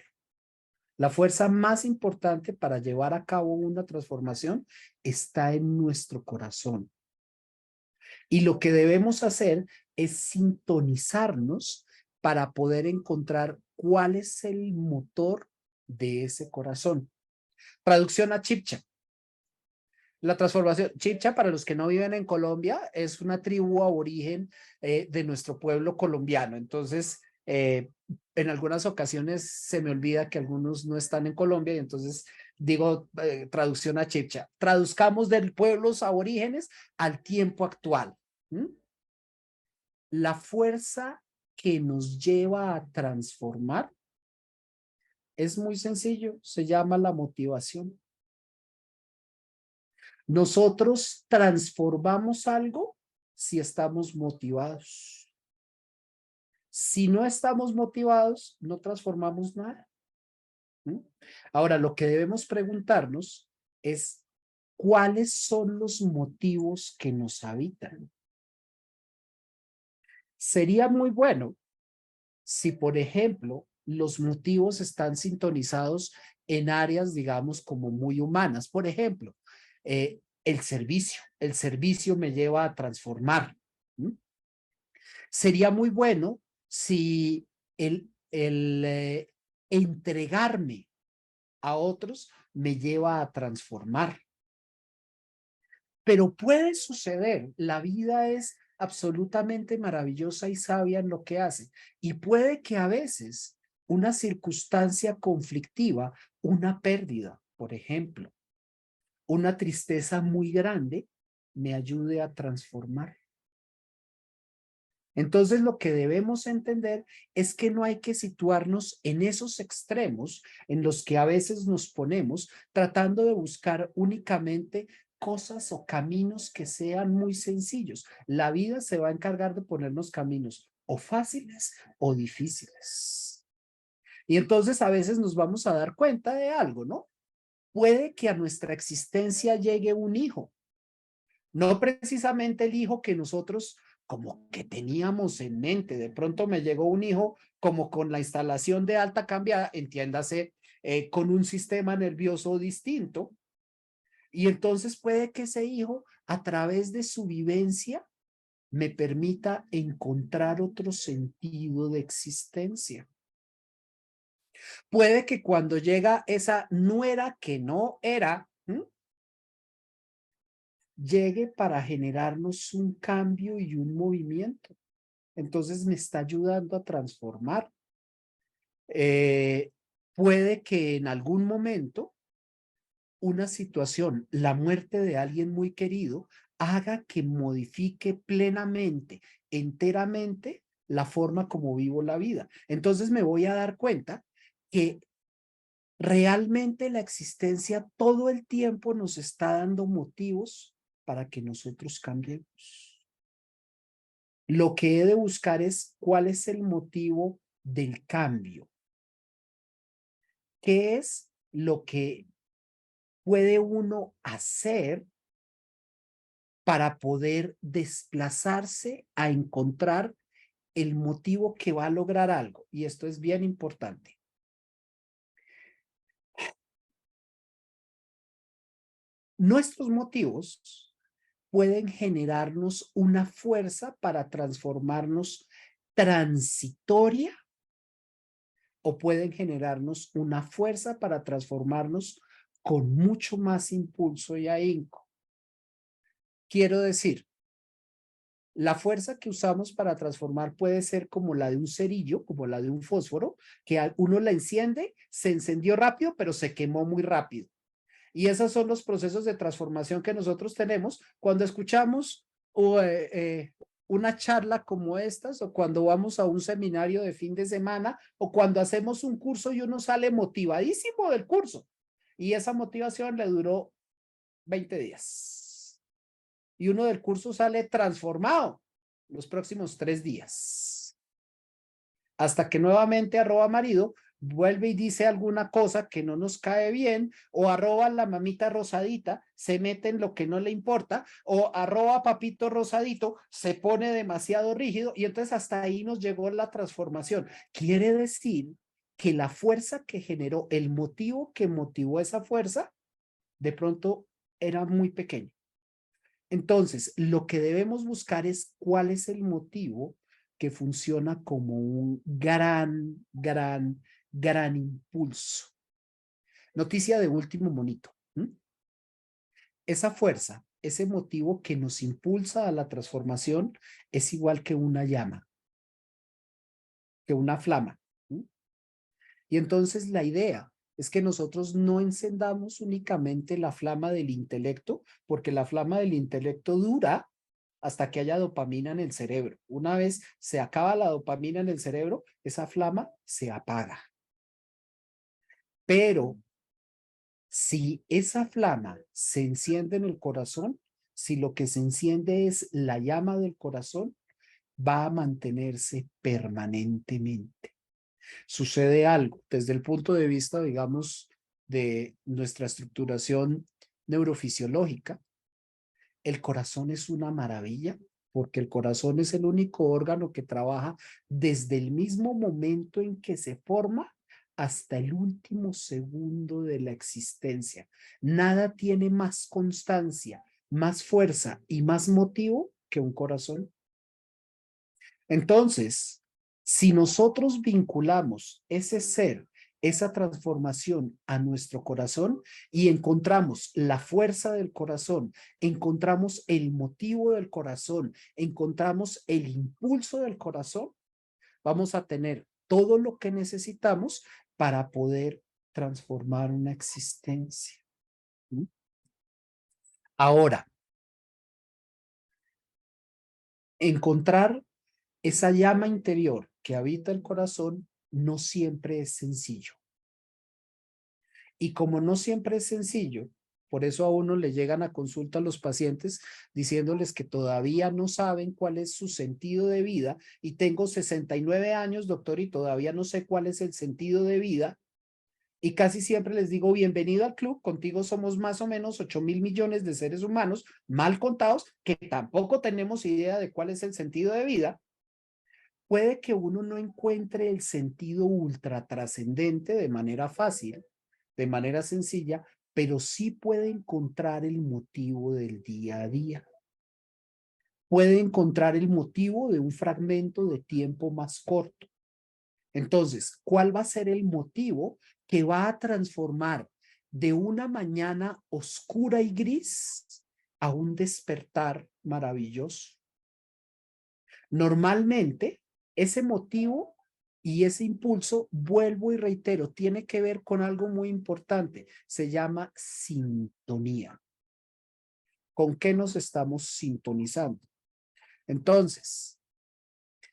La fuerza más importante para llevar a cabo una transformación está en nuestro corazón. Y lo que debemos hacer es sintonizarnos para poder encontrar cuál es el motor de ese corazón. Traducción a Chibcha. La transformación, Chibcha, para los que no viven en Colombia, es una tribu aborigen de nuestro pueblo colombiano. Entonces, en algunas ocasiones se me olvida que algunos no están en Colombia y entonces digo traducción a Chibcha. Traduzcamos de pueblos aborígenes al tiempo actual. ¿Mm? La fuerza que nos lleva a transformar es muy sencillo, se llama la motivación. Nosotros transformamos algo si estamos motivados. Si no estamos motivados, no transformamos nada. ¿Mm? Ahora, lo que debemos preguntarnos es ¿cuáles son los motivos que nos habitan? Sería muy bueno si, por ejemplo, los motivos están sintonizados en áreas, digamos, como muy humanas. Por ejemplo, el servicio. El servicio me lleva a transformar. ¿Mm? Sería muy bueno si el entregarme a otros me lleva a transformar. Pero puede suceder, la vida es absolutamente maravillosa y sabia en lo que hace. Y puede que a veces una circunstancia conflictiva, una pérdida, por ejemplo, una tristeza muy grande, me ayude a transformar. Entonces lo que debemos entender es que no hay que situarnos en esos extremos en los que a veces nos ponemos tratando de buscar únicamente cosas o caminos que sean muy sencillos. La vida se va a encargar de ponernos caminos o fáciles o difíciles. Y entonces a veces nos vamos a dar cuenta de algo, ¿no? Puede que a nuestra existencia llegue un hijo, no precisamente el hijo que nosotros como que teníamos en mente. De pronto me llegó un hijo como con la instalación de alta cambiada, entiéndase, con un sistema nervioso distinto. Y entonces puede que ese hijo, a través de su vivencia, me permita encontrar otro sentido de existencia. Puede que cuando llega esa nuera que no era, llegue para generarnos un cambio y un movimiento. Entonces me está ayudando a transformar. Puede que en algún momento una situación, la muerte de alguien muy querido, haga que modifique plenamente, enteramente, la forma como vivo la vida. Entonces me voy a dar cuenta que realmente la existencia todo el tiempo nos está dando motivos para que nosotros cambiemos. Lo que he de buscar es cuál es el motivo del cambio. ¿Qué es lo que puede uno hacer para poder desplazarse a encontrar el motivo que va a lograr algo? Y esto es bien importante. Nuestros motivos pueden generarnos una fuerza para transformarnos transitoria o pueden generarnos una fuerza para transformarnos con mucho más impulso y ahínco. Quiero decir, la fuerza que usamos para transformar puede ser como la de un cerillo, como la de un fósforo, que uno la enciende, se encendió rápido, pero se quemó muy rápido. Y esos son los procesos de transformación que nosotros tenemos cuando escuchamos una charla como estas, o cuando vamos a un seminario de fin de semana, o cuando hacemos un curso y uno sale motivadísimo del curso. Y esa motivación le duró 20 días. Y uno del curso sale transformado los próximos 3 días. Hasta que nuevamente @marido vuelve y dice alguna cosa que no nos cae bien, o @la mamita rosadita se mete en lo que no le importa, o @papito rosadito se pone demasiado rígido, y entonces hasta ahí nos llegó la transformación. Quiere decir que la fuerza que generó, el motivo que motivó esa fuerza, de pronto era muy pequeño. Entonces, lo que debemos buscar es cuál es el motivo que funciona como un gran impulso. Noticia de último monito. Esa fuerza, ese motivo que nos impulsa a la transformación es igual que una llama, que una flama. Y entonces la idea es que nosotros no encendamos únicamente la flama del intelecto, porque la flama del intelecto dura hasta que haya dopamina en el cerebro. Una vez se acaba la dopamina en el cerebro, esa flama se apaga. Pero si esa flama se enciende en el corazón, si lo que se enciende es la llama del corazón, va a mantenerse permanentemente. Sucede algo desde el punto de vista, digamos, de nuestra estructuración neurofisiológica. El corazón es una maravilla porque el corazón es el único órgano que trabaja desde el mismo momento en que se forma hasta el último segundo de la existencia. Nada tiene más constancia, más fuerza y más motivo que un corazón. Entonces, si nosotros vinculamos ese ser, esa transformación a nuestro corazón y encontramos la fuerza del corazón, encontramos el motivo del corazón, encontramos el impulso del corazón, vamos a tener todo lo que necesitamos para poder transformar una existencia. Ahora, encontrar esa llama interior que habita el corazón no siempre es sencillo. Y como no siempre es sencillo, por eso a uno le llegan a consulta a los pacientes diciéndoles que todavía no saben cuál es su sentido de vida y tengo 69 años, doctor, y todavía no sé cuál es el sentido de vida. Y casi siempre les digo, bienvenido al club, contigo somos más o menos 8.000 millones de seres humanos, mal contados, que tampoco tenemos idea de cuál es el sentido de vida. Puede que uno no encuentre el sentido ultra trascendente de manera fácil, de manera sencilla, pero sí puede encontrar el motivo del día a día. Puede encontrar el motivo de un fragmento de tiempo más corto. Entonces, ¿cuál va a ser el motivo que va a transformar de una mañana oscura y gris a un despertar maravilloso? Normalmente, ese motivo y ese impulso, vuelvo y reitero, tiene que ver con algo muy importante. Se llama sintonía. ¿Con qué nos estamos sintonizando? Entonces,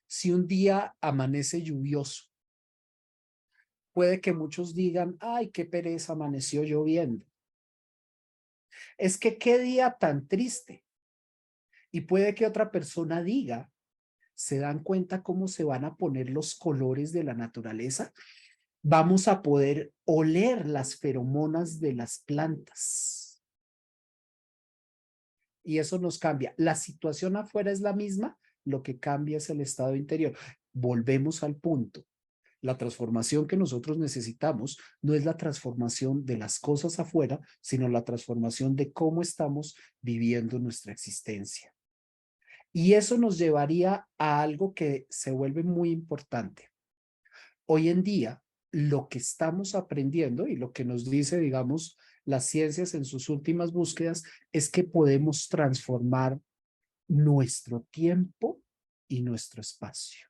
si un día amanece lluvioso, puede que muchos digan, ay, qué pereza, amaneció lloviendo. Es que qué día tan triste. Y puede que otra persona diga, ¿se dan cuenta cómo se van a poner los colores de la naturaleza? Vamos a poder oler las feromonas de las plantas. Y eso nos cambia. La situación afuera es la misma, lo que cambia es el estado interior. Volvemos al punto. La transformación que nosotros necesitamos no es la transformación de las cosas afuera, sino la transformación de cómo estamos viviendo nuestra existencia. Y eso nos llevaría a algo que se vuelve muy importante. Hoy en día, lo que estamos aprendiendo y lo que nos dice, digamos, las ciencias en sus últimas búsquedas es que podemos transformar nuestro tiempo y nuestro espacio.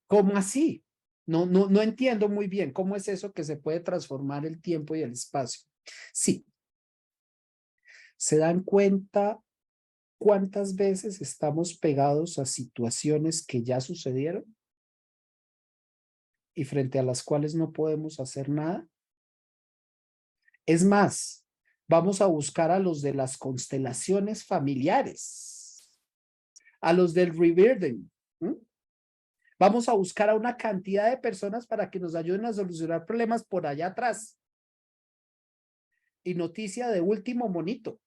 ¿Cómo así? No entiendo muy bien cómo es eso que se puede transformar el tiempo y el espacio. Sí. ¿Se dan cuenta cuántas veces estamos pegados a situaciones que ya sucedieron y frente a las cuales no podemos hacer nada? Es más, vamos a buscar a los de las constelaciones familiares, a los del Riverdale. Vamos a buscar a una cantidad de personas para que nos ayuden a solucionar problemas por allá atrás. Y noticia de último monito,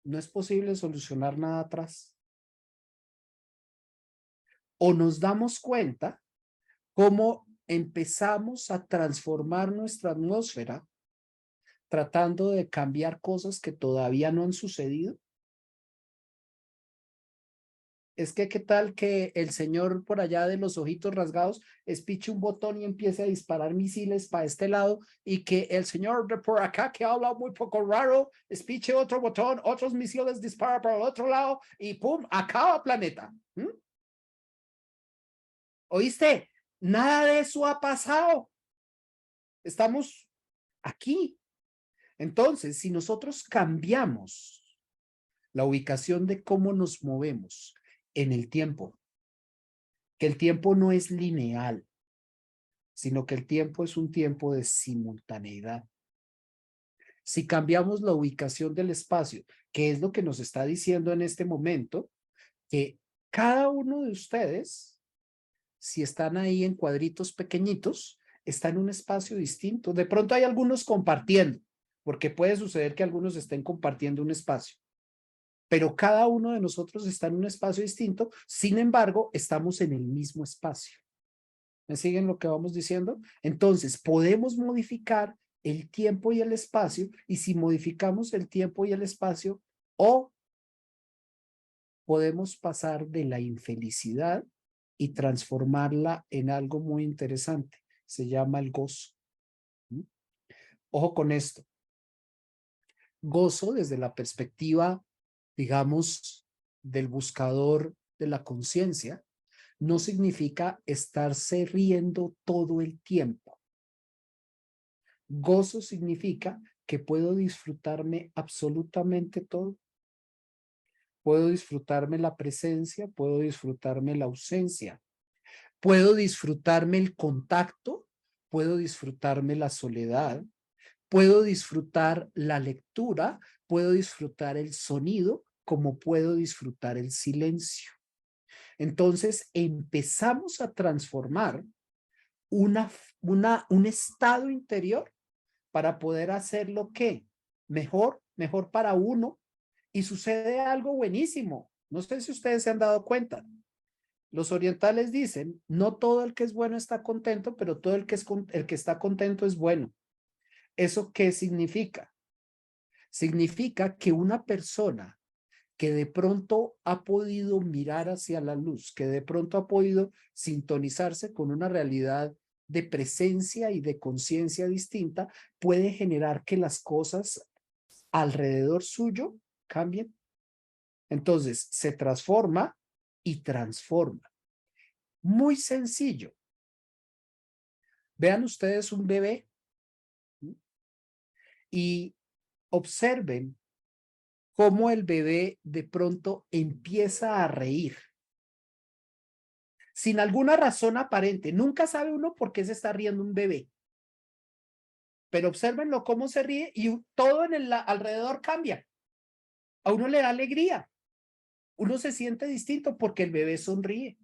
no es posible solucionar nada atrás. O nos damos cuenta cómo empezamos a transformar nuestra atmósfera tratando de cambiar cosas que todavía no han sucedido. Es que qué tal que el señor por allá de los ojitos rasgados espiche un botón y empiece a disparar misiles para este lado, y que el señor de por acá que habla muy poco raro espiche otro botón, otros misiles disparan para el otro lado y ¡pum! Acaba planeta. ¿Oíste? Nada de eso ha pasado. Estamos aquí. Entonces, si nosotros cambiamos la ubicación de cómo nos movemos en el tiempo, que el tiempo no es lineal, sino que el tiempo es un tiempo de simultaneidad. Si cambiamos la ubicación del espacio, que es lo que nos está diciendo en este momento, que cada uno de ustedes, si están ahí en cuadritos pequeñitos, está en un espacio distinto. De pronto hay algunos compartiendo, porque puede suceder que algunos estén compartiendo un espacio, pero cada uno de nosotros está en un espacio distinto. Sin embargo, estamos en el mismo espacio. ¿Me siguen lo que vamos diciendo? Entonces, podemos modificar el tiempo y el espacio, y si modificamos el tiempo y el espacio, o podemos pasar de la infelicidad y transformarla en algo muy interesante. Se llama el gozo. Ojo con esto. Gozo desde la perspectiva, digamos, del buscador de la conciencia, no significa estarse riendo todo el tiempo. Gozo significa que puedo disfrutarme absolutamente todo. Puedo disfrutarme la presencia, puedo disfrutarme la ausencia, puedo disfrutarme el contacto, puedo disfrutarme la soledad, puedo disfrutar la lectura, puedo disfrutar el sonido, como puedo disfrutar el silencio. Entonces empezamos a transformar un estado interior para poder hacerlo ¿qué? Mejor para uno, y sucede algo buenísimo. No sé si ustedes se han dado cuenta. Los orientales dicen, no todo el que es bueno está contento, pero todo el que está contento es bueno. ¿Eso qué significa? Significa que una persona que de pronto ha podido mirar hacia la luz, que de pronto ha podido sintonizarse con una realidad de presencia y de conciencia distinta, puede generar que las cosas alrededor suyo cambien. Entonces, se transforma y transforma. Muy sencillo. Vean ustedes un bebé y observen cómo el bebé de pronto empieza a reír. Sin alguna razón aparente. Nunca sabe uno por qué se está riendo un bebé. Pero obsérvenlo cómo se ríe y todo en el alrededor cambia. A uno le da alegría. Uno se siente distinto porque el bebé sonríe.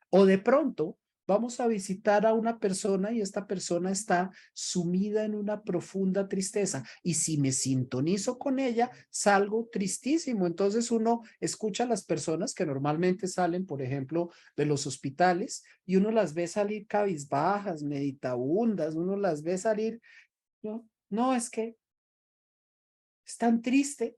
O de pronto vamos a visitar a una persona y esta persona está sumida en una profunda tristeza, y si me sintonizo con ella, salgo tristísimo. Entonces uno escucha a las personas que normalmente salen, por ejemplo, de los hospitales, y uno las ve salir cabizbajas, meditabundas, uno las ve salir, no, es que es tan triste.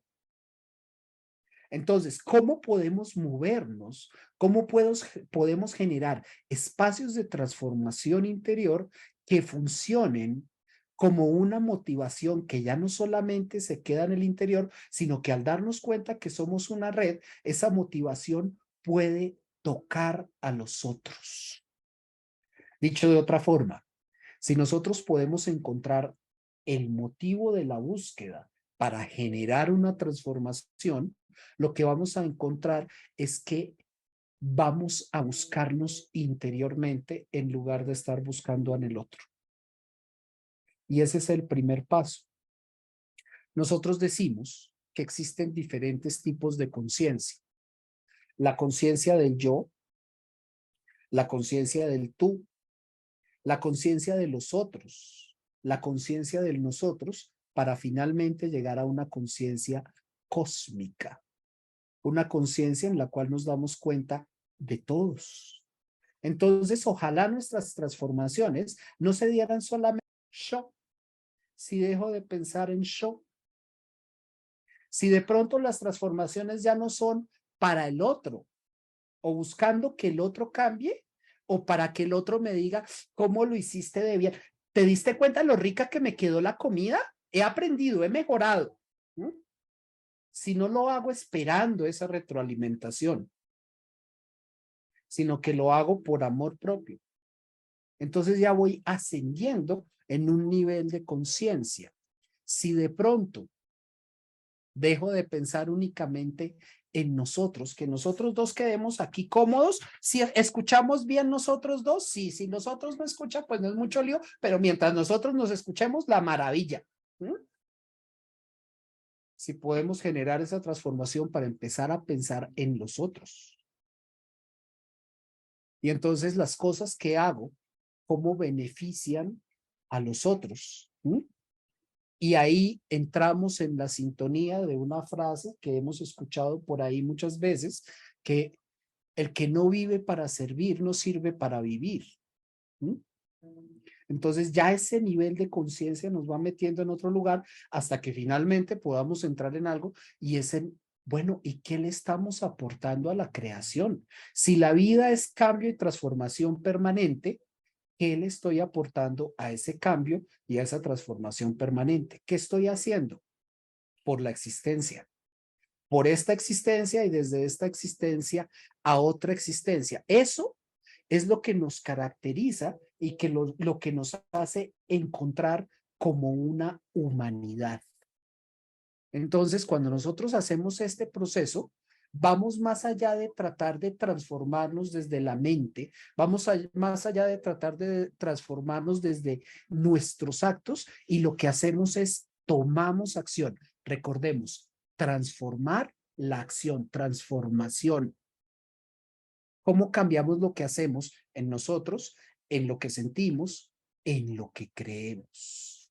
Entonces, ¿cómo podemos movernos? ¿Cómo podemos generar espacios de transformación interior que funcionen como una motivación que ya no solamente se queda en el interior, sino que al darnos cuenta que somos una red, esa motivación puede tocar a los otros? Dicho de otra forma, si nosotros podemos encontrar el motivo de la búsqueda para generar una transformación, lo que vamos a encontrar es que vamos a buscarnos interiormente en lugar de estar buscando en el otro. Y ese es el primer paso. Nosotros decimos que existen diferentes tipos de conciencia. La conciencia del yo, la conciencia del tú, la conciencia de los otros, la conciencia del nosotros, para finalmente llegar a una conciencia cósmica, una conciencia en la cual nos damos cuenta de todos. Entonces, ojalá nuestras transformaciones no se dieran solamente yo. Si dejo de pensar en yo, si de pronto las transformaciones ya no son para el otro, o buscando que el otro cambie, o para que el otro me diga cómo lo hiciste de bien. ¿Te diste cuenta lo rica que me quedó la comida? He aprendido, he mejorado. ¿Mm? Si no lo hago esperando esa retroalimentación, sino que lo hago por amor propio. Entonces ya voy ascendiendo en un nivel de conciencia. Si de pronto dejo de pensar únicamente en nosotros, que nosotros dos quedemos aquí cómodos, si escuchamos bien nosotros dos, sí, si nosotros no escuchan, pues no es mucho lío, pero mientras nosotros nos escuchemos, la maravilla. ¿Mm? Si podemos generar esa transformación para empezar a pensar en los otros. Y entonces las cosas que hago, cómo benefician a los otros. ¿Mm? Y ahí entramos en la sintonía de una frase que hemos escuchado por ahí muchas veces, que el que no vive para servir no sirve para vivir. ¿Mm? Entonces ya ese nivel de conciencia nos va metiendo en otro lugar hasta que finalmente podamos entrar en algo y es en, bueno, ¿y qué le estamos aportando a la creación? Si la vida es cambio y transformación permanente, ¿qué le estoy aportando a ese cambio y a esa transformación permanente? ¿Qué estoy haciendo? Por la existencia. Por esta existencia y desde esta existencia a otra existencia. Eso es lo que nos caracteriza y que lo que nos hace encontrar como una humanidad. Entonces, cuando nosotros hacemos este proceso, vamos más allá de tratar de transformarnos desde la mente, más allá de tratar de transformarnos desde nuestros actos y lo que hacemos es tomamos acción. Recordemos, transformar la acción, transformación. ¿Cómo cambiamos lo que hacemos en nosotros, en lo que sentimos, en lo que creemos?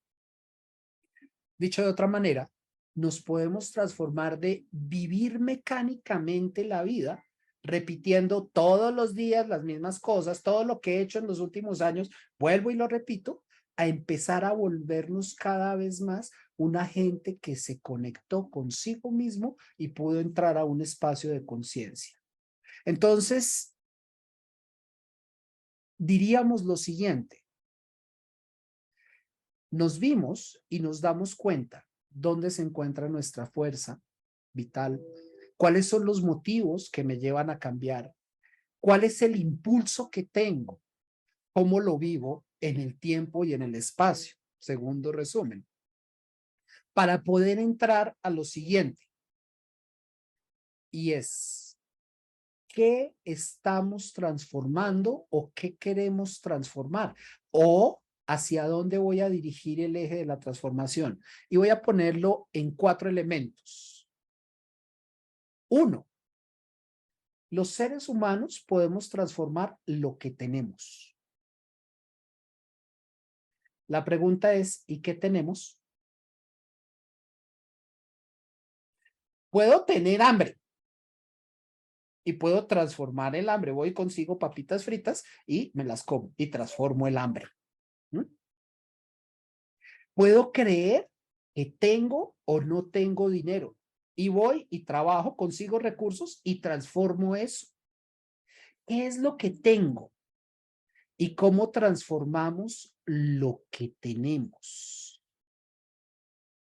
Dicho de otra manera, nos podemos transformar de vivir mecánicamente la vida, repitiendo todos los días las mismas cosas, todo lo que he hecho en los últimos años, vuelvo y lo repito, a empezar a volvernos cada vez más una gente que se conectó consigo mismo y pudo entrar a un espacio de conciencia. Entonces, diríamos lo siguiente. Nos vimos y nos damos cuenta dónde se encuentra nuestra fuerza vital, cuáles son los motivos que me llevan a cambiar, cuál es el impulso que tengo, cómo lo vivo en el tiempo y en el espacio. Segundo resumen. Para poder entrar a lo siguiente, y es, ¿qué estamos transformando o qué queremos transformar? O hacia dónde voy a dirigir el eje de la transformación. Y voy a ponerlo en 4 elementos. 1. Los seres humanos podemos transformar lo que tenemos. La pregunta es, ¿y qué tenemos? Puedo tener hambre y puedo transformar el hambre. Voy y consigo papitas fritas y me las como y transformo el hambre. ¿Mm? Puedo creer que tengo o no tengo dinero y voy y trabajo, consigo recursos y transformo eso. ¿Qué es lo que tengo? ¿Y cómo transformamos lo que tenemos?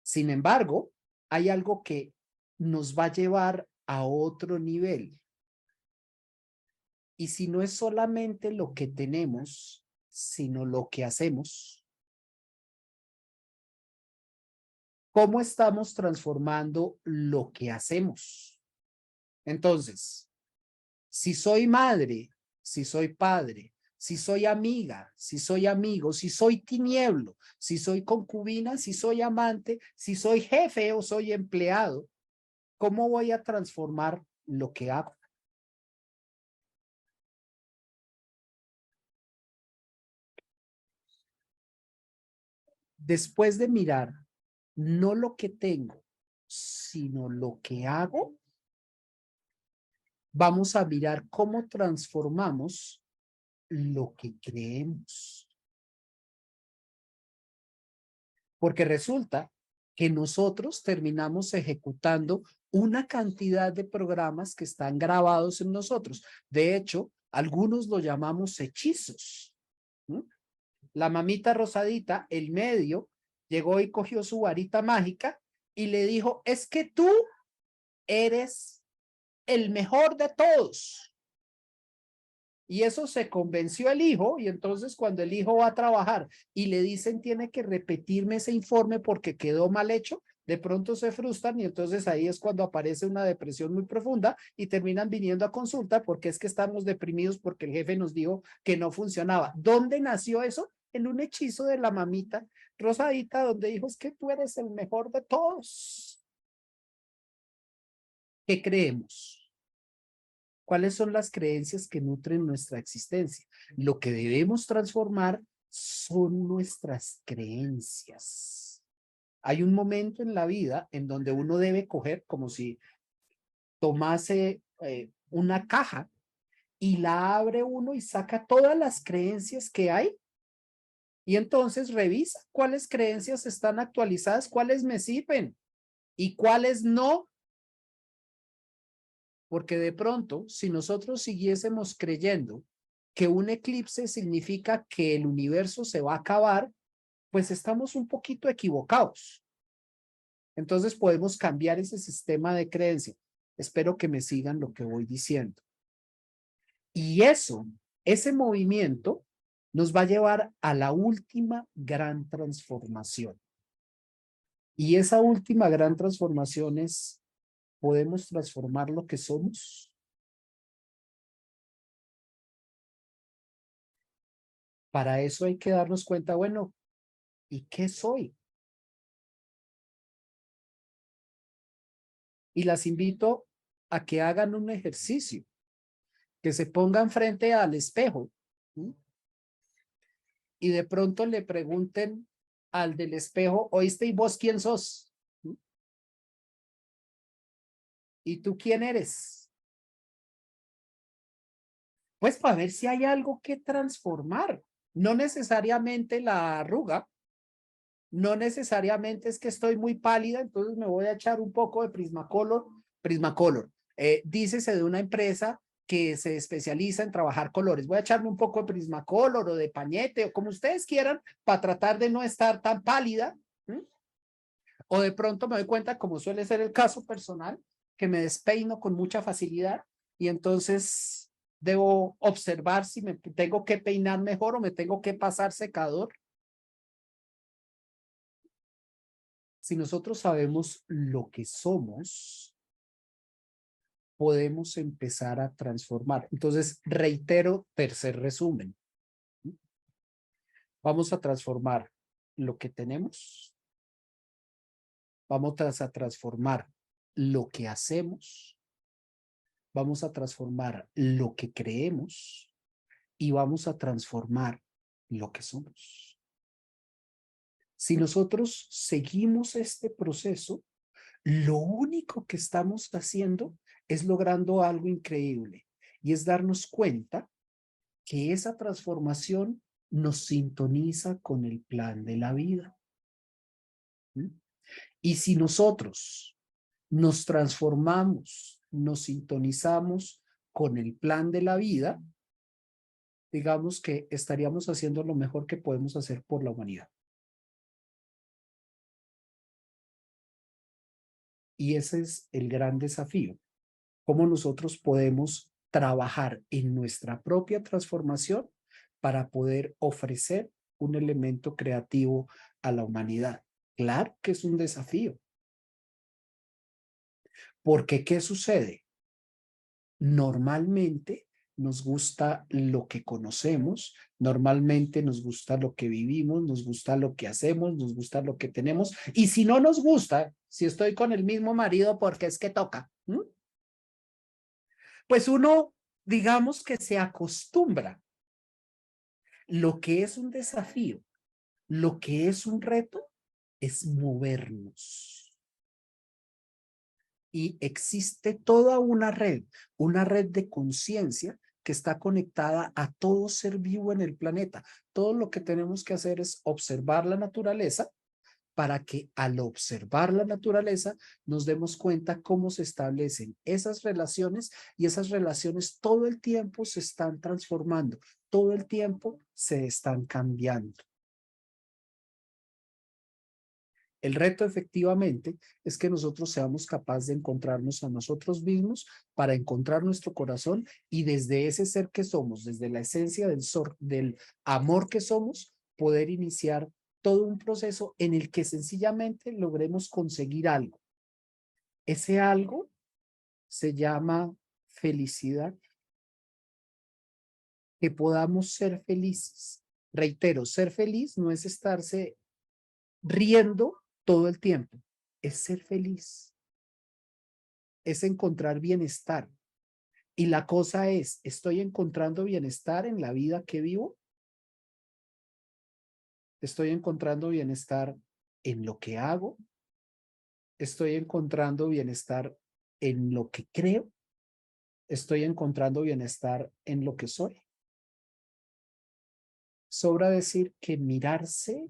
Sin embargo, hay algo que nos va a llevar a otro nivel. Y si no es solamente lo que tenemos, sino lo que hacemos, ¿cómo estamos transformando lo que hacemos? Entonces, si soy madre, si soy padre, si soy amiga, si soy amigo, si soy tinieblo, si soy concubina, si soy amante, si soy jefe o soy empleado, ¿cómo voy a transformar lo que hago? Después de mirar no lo que tengo, sino lo que hago, vamos a mirar cómo transformamos lo que creemos. Porque resulta que nosotros terminamos ejecutando una cantidad de programas que están grabados en nosotros. De hecho, algunos lo llamamos hechizos. ¿Mm? La mamita rosadita, el medio, llegó y cogió su varita mágica y le dijo, es que tú eres el mejor de todos. Y eso se convenció el hijo, y entonces cuando el hijo va a trabajar y le dicen tiene que repetirme ese informe porque quedó mal hecho, de pronto se frustran y entonces ahí es cuando aparece una depresión muy profunda y terminan viniendo a consulta porque es que estamos deprimidos porque el jefe nos dijo que no funcionaba. ¿Dónde nació eso? En un hechizo de la mamita rosadita donde dijo es que tú eres el mejor de todos. ¿Qué creemos? ¿Cuáles son las creencias que nutren nuestra existencia? Lo que debemos transformar son nuestras creencias. Hay un momento en la vida en donde uno debe coger como si tomase una caja y la abre uno y saca todas las creencias que hay y entonces revisa cuáles creencias están actualizadas, cuáles me sirven y cuáles no. Porque de pronto, si nosotros siguiésemos creyendo que un eclipse significa que el universo se va a acabar, pues estamos un poquito equivocados. Entonces podemos cambiar ese sistema de creencia. Espero que me sigan lo que voy diciendo. Y eso, ese movimiento nos va a llevar a la última gran transformación. Y esa última gran transformación es, ¿podemos transformar lo que somos? Para eso hay que darnos cuenta, bueno, ¿y qué soy? Y las invito a que hagan un ejercicio, que se pongan frente al espejo, ¿sí? Y de pronto le pregunten al del espejo, ¿oíste y vos quién sos? ¿Sí? ¿Y tú quién eres? Pues para ver si hay algo que transformar. No necesariamente la arruga, no necesariamente es que estoy muy pálida, entonces me voy a echar un poco de Prismacolor. Prismacolor. Dícese de una empresa que se especializa en trabajar colores. Voy a echarme un poco de Prismacolor o de pañete o como ustedes quieran para tratar de no estar tan pálida. ¿Sí? O de pronto me doy cuenta, como suele ser el caso personal, que me despeino con mucha facilidad y entonces debo observar si me tengo que peinar mejor o me tengo que pasar secador. Si nosotros sabemos lo que somos, podemos empezar a transformar. Entonces, reitero, tercer resumen. Vamos a transformar lo que tenemos. Vamos a transformar lo que hacemos. Vamos a transformar lo que creemos. Y vamos a transformar lo que somos. Si nosotros seguimos este proceso, lo único que estamos haciendo es logrando algo increíble y es darnos cuenta que esa transformación nos sintoniza con el plan de la vida. ¿Mm? Y si nosotros nos transformamos, nos sintonizamos con el plan de la vida, digamos que estaríamos haciendo lo mejor que podemos hacer por la humanidad. Y ese es el gran desafío. ¿Cómo nosotros podemos trabajar en nuestra propia transformación para poder ofrecer un elemento creativo a la humanidad? Claro que es un desafío. Porque, ¿qué sucede? Normalmente nos gusta lo que conocemos, normalmente nos gusta lo que vivimos, nos gusta lo que hacemos, nos gusta lo que tenemos. Y si no nos gusta, si estoy con el mismo marido porque es que toca, pues uno, digamos que se acostumbra. Lo que es un desafío, lo que es un reto, es movernos. Y existe toda una red de conciencia que está conectada a todo ser vivo en el planeta. Todo lo que tenemos que hacer es observar la naturaleza para que al observar la naturaleza nos demos cuenta cómo se establecen esas relaciones y esas relaciones todo el tiempo se están transformando, todo el tiempo se están cambiando. El reto efectivamente es que nosotros seamos capaces de encontrarnos a nosotros mismos para encontrar nuestro corazón y desde ese ser que somos, desde la esencia del amor que somos, poder iniciar todo un proceso en el que sencillamente logremos conseguir algo. Ese algo se llama felicidad. Que podamos ser felices. Reitero, ser feliz no es estarse riendo todo el tiempo, es ser feliz, es encontrar bienestar. Y la cosa es, ¿estoy encontrando bienestar en la vida que vivo? ¿Estoy encontrando bienestar en lo que hago? ¿Estoy encontrando bienestar en lo que creo? ¿Estoy encontrando bienestar en lo que soy? Sobra decir que mirarse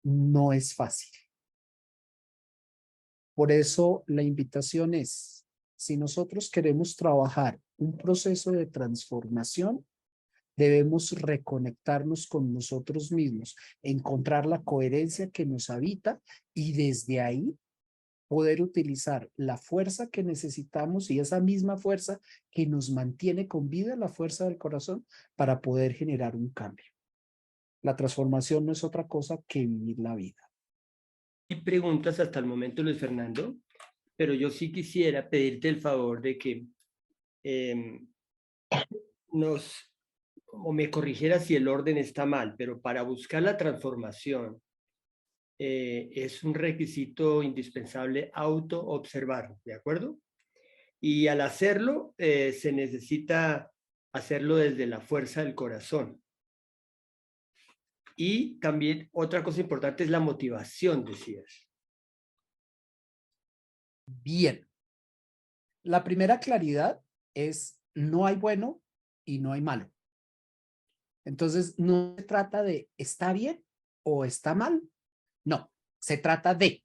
no es fácil. Por eso la invitación es, si nosotros queremos trabajar un proceso de transformación, debemos reconectarnos con nosotros mismos, encontrar la coherencia que nos habita y desde ahí poder utilizar la fuerza que necesitamos y esa misma fuerza que nos mantiene con vida, la fuerza del corazón, para poder generar un cambio. La transformación no es otra cosa que vivir la vida. Hay preguntas hasta el momento, Luis Fernando, pero yo sí quisiera pedirte el favor de que o me corrigieras si el orden está mal, pero para buscar la transformación es un requisito indispensable auto-observar, ¿de acuerdo? Y al hacerlo, se necesita hacerlo desde la fuerza del corazón. Y también otra cosa importante es la motivación, decías. Bien. La primera claridad es no hay bueno y no hay malo. Entonces, no se trata de está bien o está mal. No, se trata de.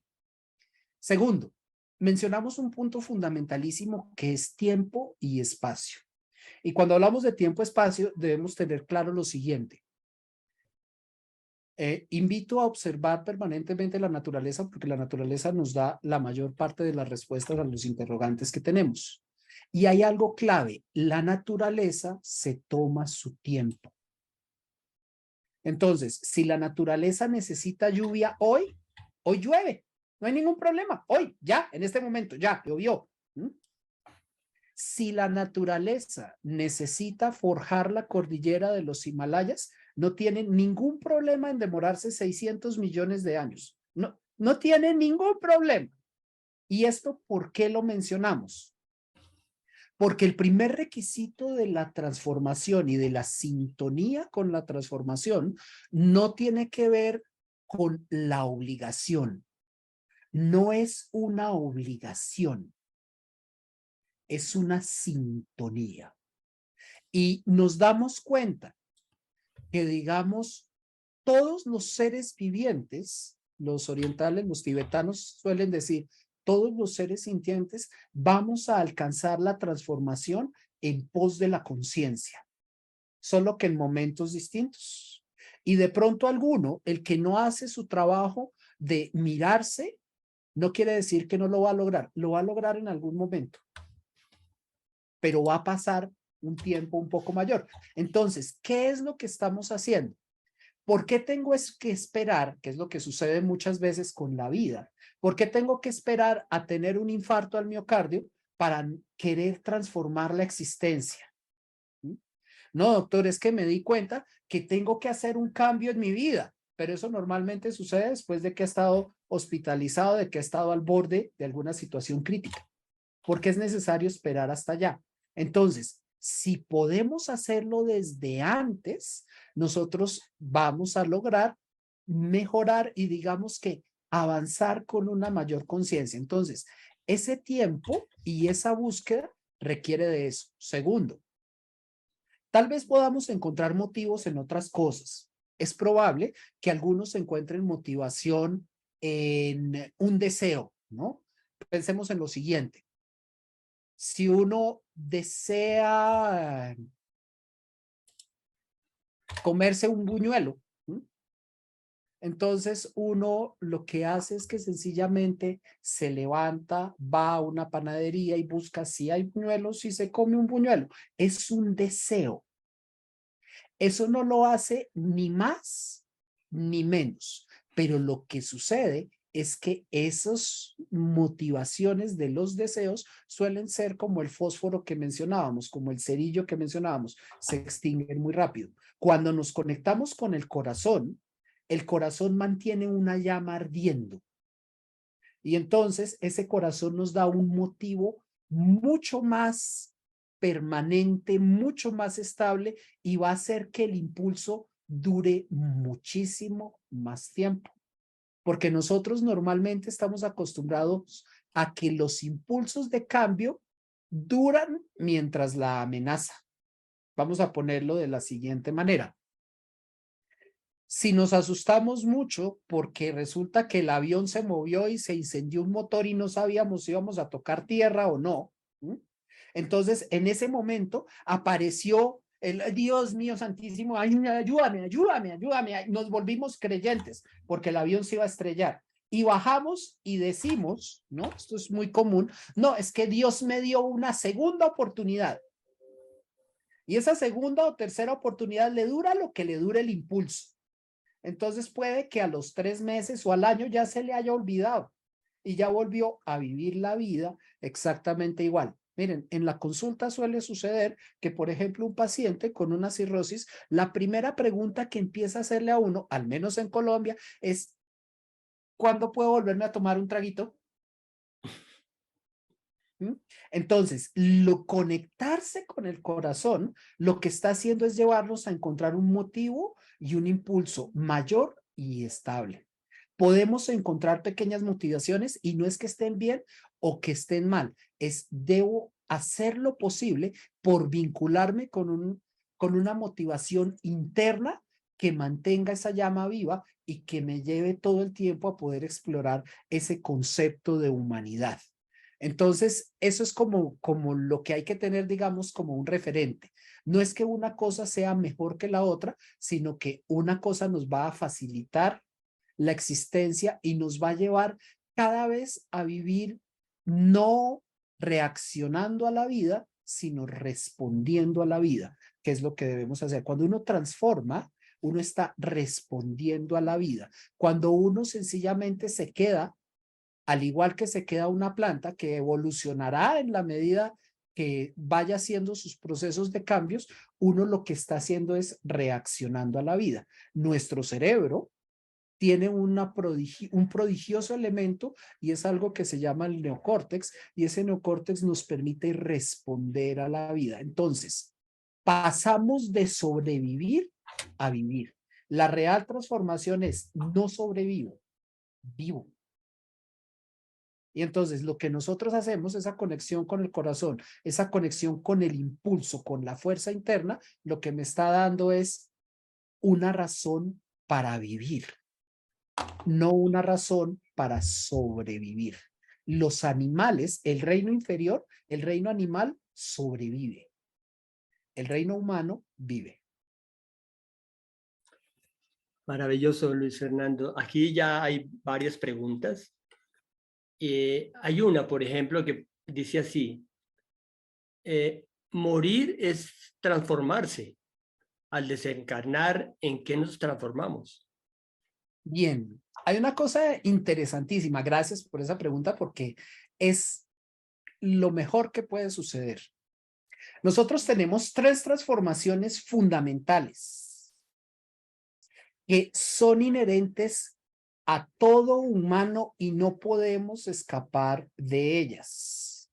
Segundo, mencionamos un punto fundamentalísimo que es tiempo y espacio. Y cuando hablamos de tiempo-espacio, debemos tener claro lo siguiente. Invito a observar permanentemente la naturaleza porque la naturaleza nos da la mayor parte de las respuestas a los interrogantes que tenemos. Y hay algo clave, la naturaleza se toma su tiempo. Entonces, si la naturaleza necesita lluvia hoy, hoy llueve, no hay ningún problema, hoy, ya, en este momento, ya, llovió. Si la naturaleza necesita forjar la cordillera de los Himalayas, no tiene ningún problema en demorarse 600 millones de años. No, no tiene ningún problema. ¿Y esto por qué lo mencionamos? Porque el primer requisito de la transformación y de la sintonía con la transformación no tiene que ver con la obligación. No es una obligación. Es una sintonía. Y nos damos cuenta que, digamos, todos los seres vivientes, los orientales, los tibetanos suelen decir, todos los seres sintientes vamos a alcanzar la transformación en pos de la conciencia, solo que en momentos distintos. Y de pronto alguno, el que no hace su trabajo de mirarse, no quiere decir que no lo va a lograr en algún momento, pero va a pasar un tiempo un poco mayor. Entonces, ¿qué es lo que estamos haciendo? ¿Por qué tengo que esperar, que es lo que sucede muchas veces con la vida? ¿Por qué tengo que esperar a tener un infarto al miocardio para querer transformar la existencia? No, doctor, es que me di cuenta que tengo que hacer un cambio en mi vida, pero eso normalmente sucede después de que ha estado hospitalizado, de que ha estado al borde de alguna situación crítica, porque es necesario esperar hasta allá. Entonces, si podemos hacerlo desde antes, nosotros vamos a lograr mejorar y digamos que avanzar con una mayor conciencia. Entonces, ese tiempo y esa búsqueda requiere de eso. Segundo, tal vez podamos encontrar motivos en otras cosas. Es probable que algunos encuentren motivación en un deseo, ¿no? Pensemos en lo siguiente. Si uno desea comerse un buñuelo, ¿sí? Entonces uno lo que hace es que sencillamente se levanta, va a una panadería y busca si hay buñuelos y se come un buñuelo. Es un deseo. Eso no lo hace ni más ni menos, pero lo que sucede es que esas motivaciones de los deseos suelen ser como el fósforo que mencionábamos, como el cerillo que mencionábamos, se extinguen muy rápido. Cuando nos conectamos con el corazón mantiene una llama ardiendo. Y entonces ese corazón nos da un motivo mucho más permanente, mucho más estable y va a hacer que el impulso dure muchísimo más tiempo. Porque nosotros normalmente estamos acostumbrados a que los impulsos de cambio duran mientras la amenaza. Vamos a ponerlo de la siguiente manera. Si nos asustamos mucho porque resulta que el avión se movió y se incendió un motor y no sabíamos si íbamos a tocar tierra o no, ¿sí? Entonces, en ese momento apareció el Dios mío santísimo, ayúdame, ayúdame, ayúdame. Nos volvimos creyentes porque el avión se iba a estrellar. Y bajamos y decimos, ¿no? Esto es muy común, no, es que Dios me dio una segunda oportunidad. Y esa segunda o tercera oportunidad le dura lo que le dure el impulso. Entonces puede que a los 3 meses o al año ya se le haya olvidado y ya volvió a vivir la vida exactamente igual. Miren, en la consulta suele suceder que, por ejemplo, un paciente con una cirrosis, la primera pregunta que empieza a hacerle a uno, al menos en Colombia, es ¿cuándo puedo volverme a tomar un traguito? ¿Mm? Entonces, conectarse con el corazón, lo que está haciendo es llevarnos a encontrar un motivo y un impulso mayor y estable. Podemos encontrar pequeñas motivaciones y no es que estén bien o que estén mal, es debo hacer lo posible por vincularme con una motivación interna que mantenga esa llama viva y que me lleve todo el tiempo a poder explorar ese concepto de humanidad. Entonces, eso es como lo que hay que tener, digamos, como un referente. No es que una cosa sea mejor que la otra, sino que una cosa nos va a facilitar la existencia y nos va a llevar cada vez a vivir no reaccionando a la vida, sino respondiendo a la vida, que es lo que debemos hacer. Cuando uno transforma, uno está respondiendo a la vida. Cuando uno sencillamente se queda, al igual que se queda una planta que evolucionará en la medida que vaya haciendo sus procesos de cambios, uno lo que está haciendo es reaccionando a la vida. Nuestro cerebro tiene un prodigioso elemento y es algo que se llama el neocórtex y ese neocórtex nos permite responder a la vida. Entonces, pasamos de sobrevivir a vivir. La real transformación es no sobrevivo, vivo. Y entonces lo que nosotros hacemos, esa conexión con el corazón, esa conexión con el impulso, con la fuerza interna, lo que me está dando es una razón para vivir, no una razón para sobrevivir. Los animales, el reino inferior, el reino animal sobrevive. El reino humano vive. Maravilloso, Luis Fernando. Aquí ya hay varias preguntas. Hay una, por ejemplo, que dice así, morir es transformarse. Al desencarnar, ¿en qué nos transformamos? Bien, hay una cosa interesantísima. Gracias por esa pregunta porque es lo mejor que puede suceder. Nosotros tenemos 3 transformaciones fundamentales que son inherentes a todo humano y no podemos escapar de ellas: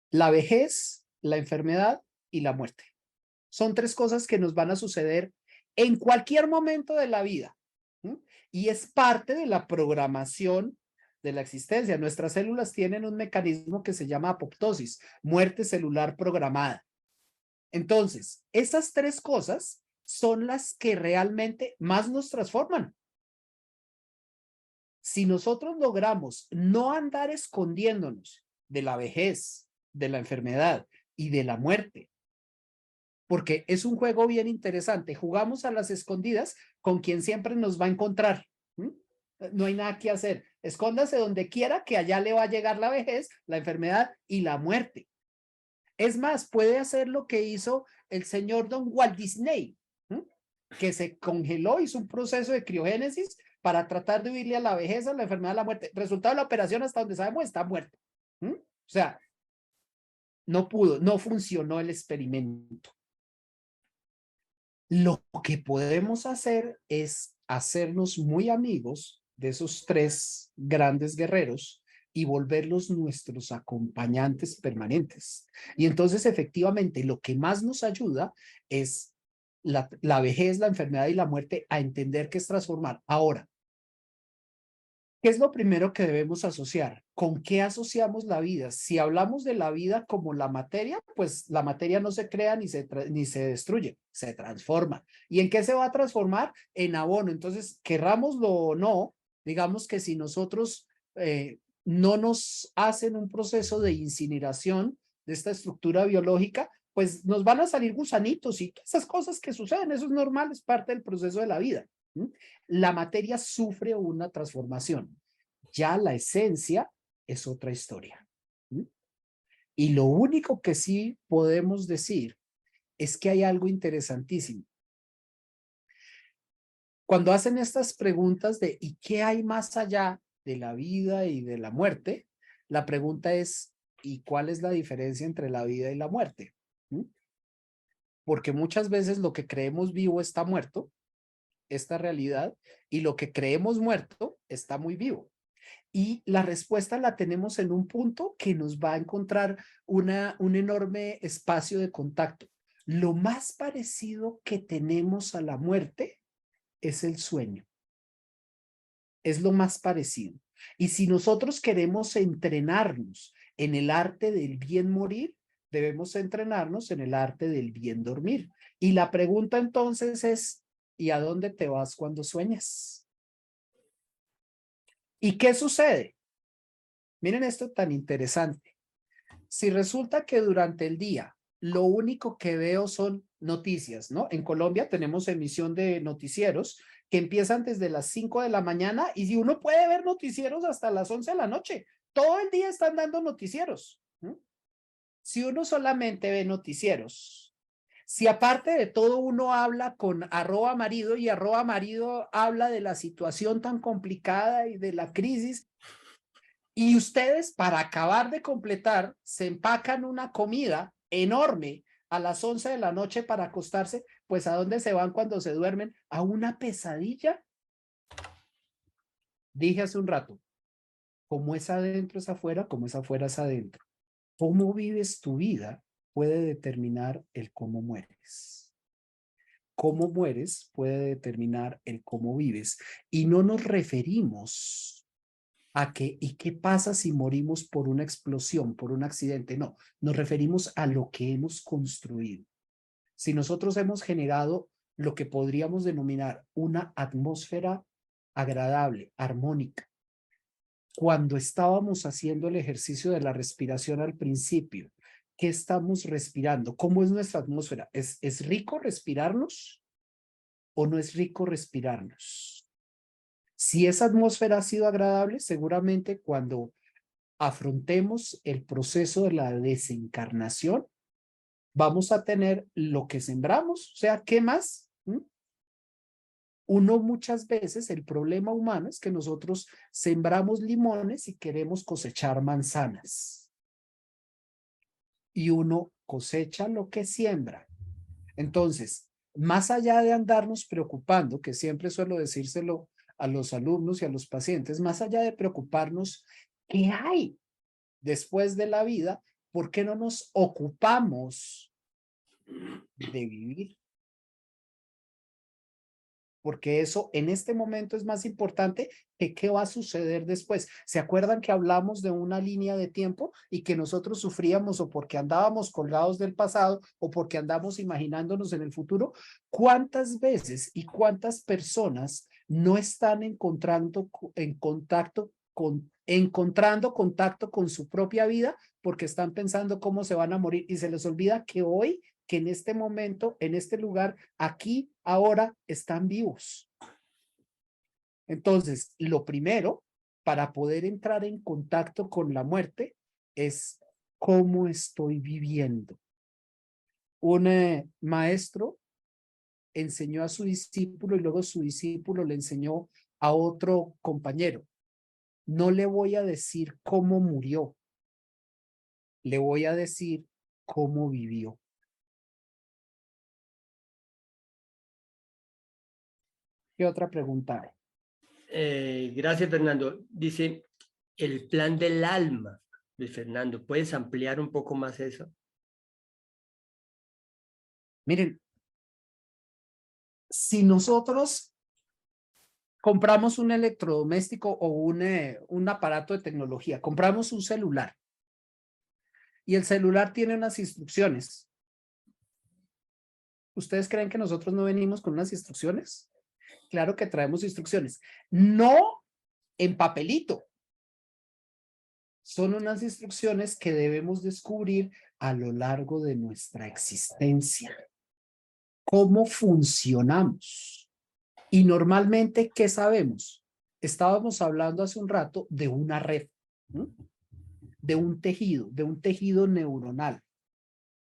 la vejez, la enfermedad y la muerte. Son 3 cosas que nos van a suceder en cualquier momento de la vida, ¿sí? Y es parte de la programación de la existencia. Nuestras células tienen un mecanismo que se llama apoptosis, muerte celular programada. Entonces, esas 3 cosas son las que realmente más nos transforman. Si nosotros logramos no andar escondiéndonos de la vejez, de la enfermedad y de la muerte, porque es un juego bien interesante. Jugamos a las escondidas con quien siempre nos va a encontrar. No hay nada que hacer. Escóndase donde quiera, que allá le va a llegar la vejez, la enfermedad y la muerte. Es más, puede hacer lo que hizo el señor Don Walt Disney, que se congeló, hizo un proceso de criogénesis para tratar de huirle a la vejez, a la enfermedad, a la muerte. Resultado de la operación, hasta donde sabemos, está muerto. O sea, no pudo, no funcionó el experimento. Lo que podemos hacer es hacernos muy amigos de esos 3 grandes guerreros y volverlos nuestros acompañantes permanentes. Y entonces, efectivamente, lo que más nos ayuda es la vejez, la enfermedad y la muerte a entender qué es transformar. Ahora, ¿qué es lo primero que debemos asociar? ¿Con qué asociamos la vida? Si hablamos de la vida como la materia, pues la materia no se crea ni se destruye, se transforma. ¿Y en qué se va a transformar? En abono. Entonces, querrámoslo o no, digamos que si nosotros no nos hacen un proceso de incineración de esta estructura biológica, pues nos van a salir gusanitos y todas esas cosas que suceden. Eso es normal, es parte del proceso de la vida. La materia sufre una transformación. Ya la esencia es otra historia. Y lo único que sí podemos decir es que hay algo interesantísimo. Cuando hacen estas preguntas de ¿y qué hay más allá de la vida y de la muerte? La pregunta es ¿y cuál es la diferencia entre la vida y la muerte? Porque muchas veces lo que creemos vivo está muerto, esta realidad, y lo que creemos muerto está muy vivo. Y la respuesta la tenemos en un punto que nos va a encontrar un enorme espacio de contacto. Lo más parecido que tenemos a la muerte es el sueño. Es lo más parecido. Y si nosotros queremos entrenarnos en el arte del bien morir, debemos entrenarnos en el arte del bien dormir. Y la pregunta entonces es, ¿y a dónde te vas cuando sueñas? ¿Y qué sucede? Miren esto tan interesante. Si resulta que durante el día lo único que veo son noticias, ¿no? En Colombia tenemos emisión de noticieros que empiezan desde las 5 de la mañana y si uno puede ver noticieros hasta las 11 de la noche. Todo el día están dando noticieros. Si uno solamente ve noticieros, si aparte de todo uno habla con @marido y @marido habla de la situación tan complicada y de la crisis, y ustedes, para acabar de completar, se empacan una comida enorme a las 11 de la noche para acostarse, pues ¿a dónde se van cuando se duermen? ¿A una pesadilla? Dije hace un rato, como es adentro es afuera, como es afuera es adentro. Cómo vives tu vida puede determinar el cómo mueres. Cómo mueres puede determinar el cómo vives. Y no nos referimos a que, ¿y qué pasa si morimos por una explosión, por un accidente? No, nos referimos a lo que hemos construido. Si nosotros hemos generado lo que podríamos denominar una atmósfera agradable, armónica, cuando estábamos haciendo el ejercicio de la respiración al principio, ¿qué estamos respirando? ¿Cómo es nuestra atmósfera? ¿Es rico respirarnos o no es rico respirarnos? Si esa atmósfera ha sido agradable, seguramente cuando afrontemos el proceso de la desencarnación, vamos a tener lo que sembramos. O sea, ¿qué más? Uno muchas veces, el problema humano es que nosotros sembramos limones y queremos cosechar manzanas. y uno cosecha lo que siembra. Entonces, más allá de andarnos preocupando, que siempre suelo decírselo a los alumnos y a los pacientes, más allá de preocuparnos, ¿qué hay después de la vida? ¿Por qué no nos ocupamos de vivir? Porque eso en este momento es más importante que qué va a suceder después. ¿Se acuerdan que hablamos de una línea de tiempo y que nosotros sufríamos o porque andábamos colgados del pasado o porque andamos imaginándonos en el futuro? ¿Cuántas veces y cuántas personas no están encontrando contacto con su propia vida porque están pensando cómo se van a morir y se les olvida que hoy, que en este momento, en este lugar, aquí, ahora, están vivos? Entonces, lo primero para poder entrar en contacto con la muerte es cómo estoy viviendo. Un maestro enseñó a su discípulo y luego su discípulo le enseñó a otro compañero. No le voy a decir cómo murió, le voy a decir cómo vivió. ¿Qué otra pregunta hay? Gracias, Fernando. Dice, el plan del alma, Luis Fernando. ¿Puedes ampliar un poco más eso? Miren, si nosotros compramos un electrodoméstico o un aparato de tecnología, compramos un celular y el celular tiene unas instrucciones. ¿Ustedes creen que nosotros no venimos con unas instrucciones? Claro que traemos instrucciones. No en papelito. Son unas instrucciones que debemos descubrir a lo largo de nuestra existencia. ¿Cómo funcionamos? Y normalmente, ¿qué sabemos? Estábamos hablando hace un rato de una red, ¿no? de un tejido neuronal.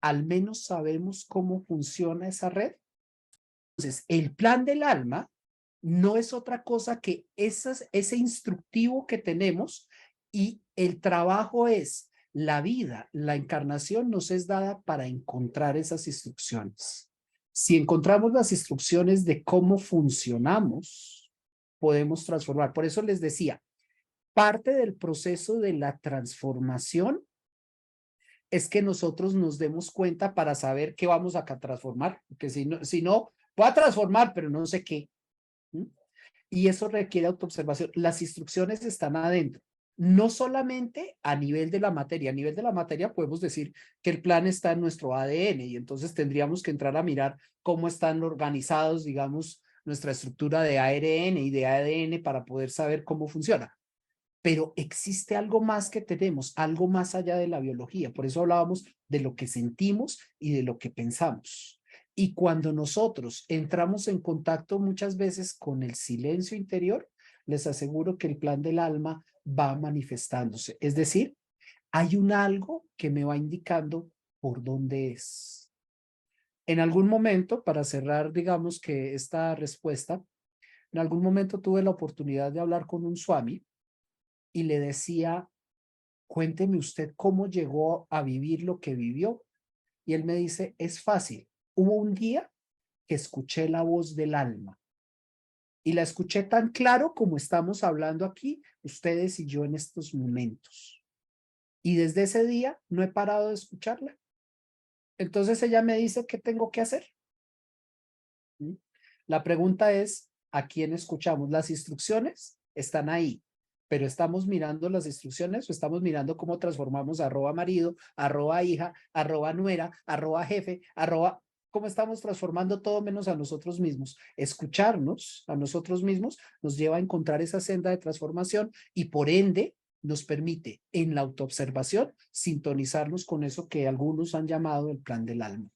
Al menos sabemos cómo funciona esa red. Entonces, el plan del alma no es otra cosa que ese instructivo que tenemos, y el trabajo es la vida, la encarnación nos es dada para encontrar esas instrucciones. Si encontramos las instrucciones de cómo funcionamos, podemos transformar. Por eso les decía, parte del proceso de la transformación es que nosotros nos demos cuenta para saber qué vamos a transformar, porque si no, voy a transformar, pero no sé qué. ¿Mm? Y eso requiere autoobservación. Las instrucciones están adentro, no solamente a nivel de la materia. A nivel de la materia podemos decir que el plan está en nuestro ADN y entonces tendríamos que entrar a mirar cómo están organizados, digamos, nuestra estructura de ARN y de ADN para poder saber cómo funciona. Pero existe algo más que tenemos, algo más allá de la biología. Por eso hablábamos de lo que sentimos y de lo que pensamos. Y cuando nosotros entramos en contacto muchas veces con el silencio interior, les aseguro que el plan del alma va manifestándose. Es decir, hay un algo que me va indicando por dónde es. En algún momento, para cerrar, digamos que esta respuesta, en algún momento tuve la oportunidad de hablar con un swami y le decía, cuénteme usted cómo llegó a vivir lo que vivió. Y él me dice, es fácil. Hubo un día que escuché la voz del alma y la escuché tan claro como estamos hablando aquí, ustedes y yo en estos momentos. Y desde ese día no he parado de escucharla. Entonces ella me dice, ¿qué tengo que hacer? ¿Mm? La pregunta es, ¿a quién escuchamos? Las instrucciones están ahí, pero ¿estamos mirando las instrucciones o estamos mirando cómo transformamos @marido, @hija, @nuera, @jefe, cómo estamos transformando todo menos a nosotros mismos? Escucharnos a nosotros mismos nos lleva a encontrar esa senda de transformación y por ende nos permite en la autoobservación sintonizarnos con eso que algunos han llamado el plan del alma.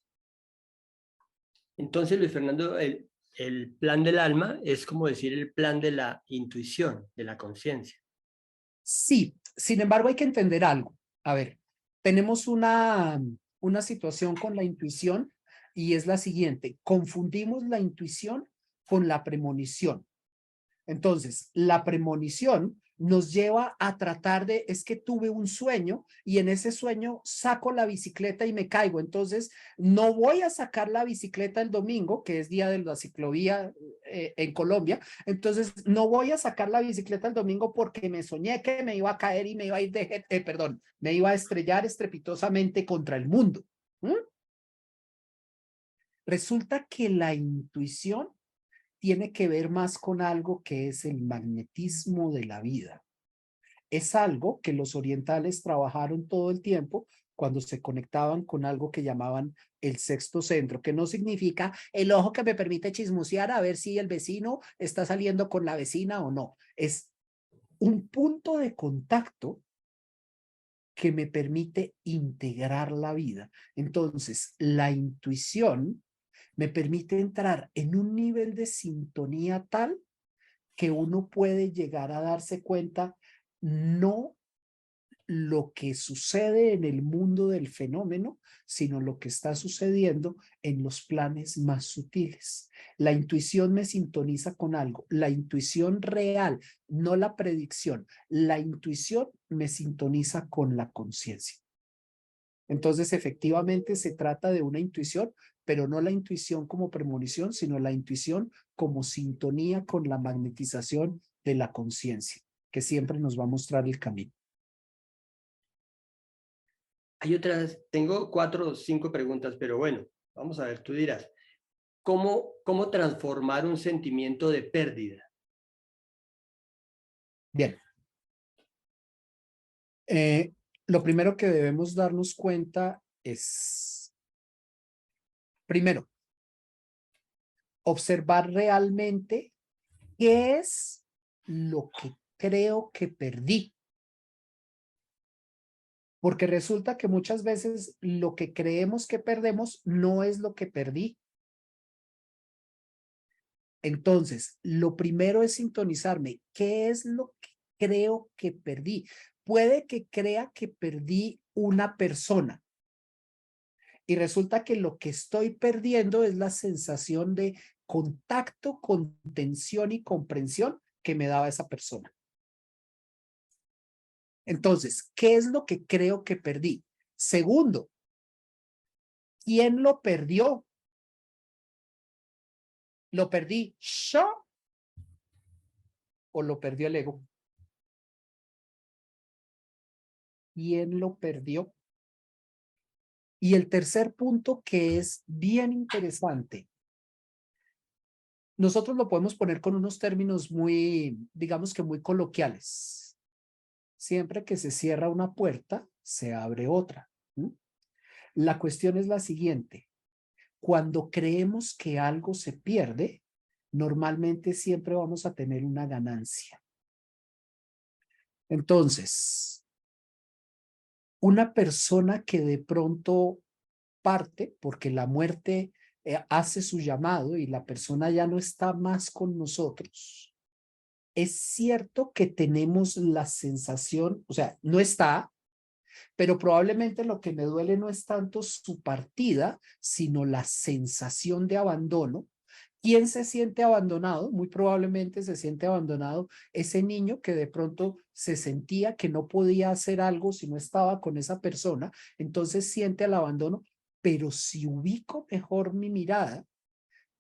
Entonces, Luis Fernando, el plan del alma es como decir el plan de la intuición, de la conciencia. Sí, sin embargo hay que entender algo. A ver, tenemos una situación con la intuición y es la siguiente. Confundimos la intuición con la premonición. Entonces, la premonición nos lleva a tratar de, es que tuve un sueño y en ese sueño saco la bicicleta y me caigo. Entonces, no voy a sacar la bicicleta el domingo, que es día de la ciclovía en Colombia. Entonces, no voy a sacar la bicicleta el domingo porque me soñé que me iba a caer y me iba a ir perdón, me iba a estrellar estrepitosamente contra el mundo. ¿Mm? Resulta que la intuición tiene que ver más con algo que es el magnetismo de la vida. Es algo que los orientales trabajaron todo el tiempo cuando se conectaban con algo que llamaban el sexto centro, que no significa el ojo que me permite chismosear a ver si el vecino está saliendo con la vecina o no. Es un punto de contacto que me permite integrar la vida. Entonces, la intuición me permite entrar en un nivel de sintonía tal que uno puede llegar a darse cuenta no lo que sucede en el mundo del fenómeno, sino lo que está sucediendo en los planes más sutiles. La intuición me sintoniza con algo, la intuición real, no la predicción. La intuición me sintoniza con la conciencia. Entonces, efectivamente, se trata de una intuición, pero no la intuición como premonición, sino la intuición como sintonía con la magnetización de la conciencia, que siempre nos va a mostrar el camino. Hay otras, tengo 4 o 5 preguntas, pero bueno, vamos a ver, tú dirás, ¿cómo transformar un sentimiento de pérdida? Bien. Lo primero que debemos darnos cuenta es, primero, observar realmente qué es lo que creo que perdí. Porque resulta que muchas veces lo que creemos que perdemos no es lo que perdí. Entonces, lo primero es sintonizarme. ¿Qué es lo que creo que perdí? Puede que crea que perdí una persona. Y resulta que lo que estoy perdiendo es la sensación de contacto, contención y comprensión que me daba esa persona. Entonces, ¿qué es lo que creo que perdí? Segundo, ¿quién lo perdió? ¿Lo perdí yo o lo perdió el ego? ¿Quién lo perdió? Y el tercer punto que es bien interesante. Nosotros lo podemos poner con unos términos muy, digamos que muy coloquiales. Siempre que se cierra una puerta, se abre otra. ¿Mm? La cuestión es la siguiente. Cuando creemos que algo se pierde, normalmente siempre vamos a tener una ganancia. Entonces, una persona que de pronto parte porque la muerte hace su llamado y la persona ya no está más con nosotros. Es cierto que tenemos la sensación, o sea, no está, pero probablemente lo que me duele no es tanto su partida, sino la sensación de abandono. ¿Quién se siente abandonado? Muy probablemente se siente abandonado ese niño que de pronto se sentía que no podía hacer algo si no estaba con esa persona, entonces siente el abandono, pero si ubico mejor mi mirada,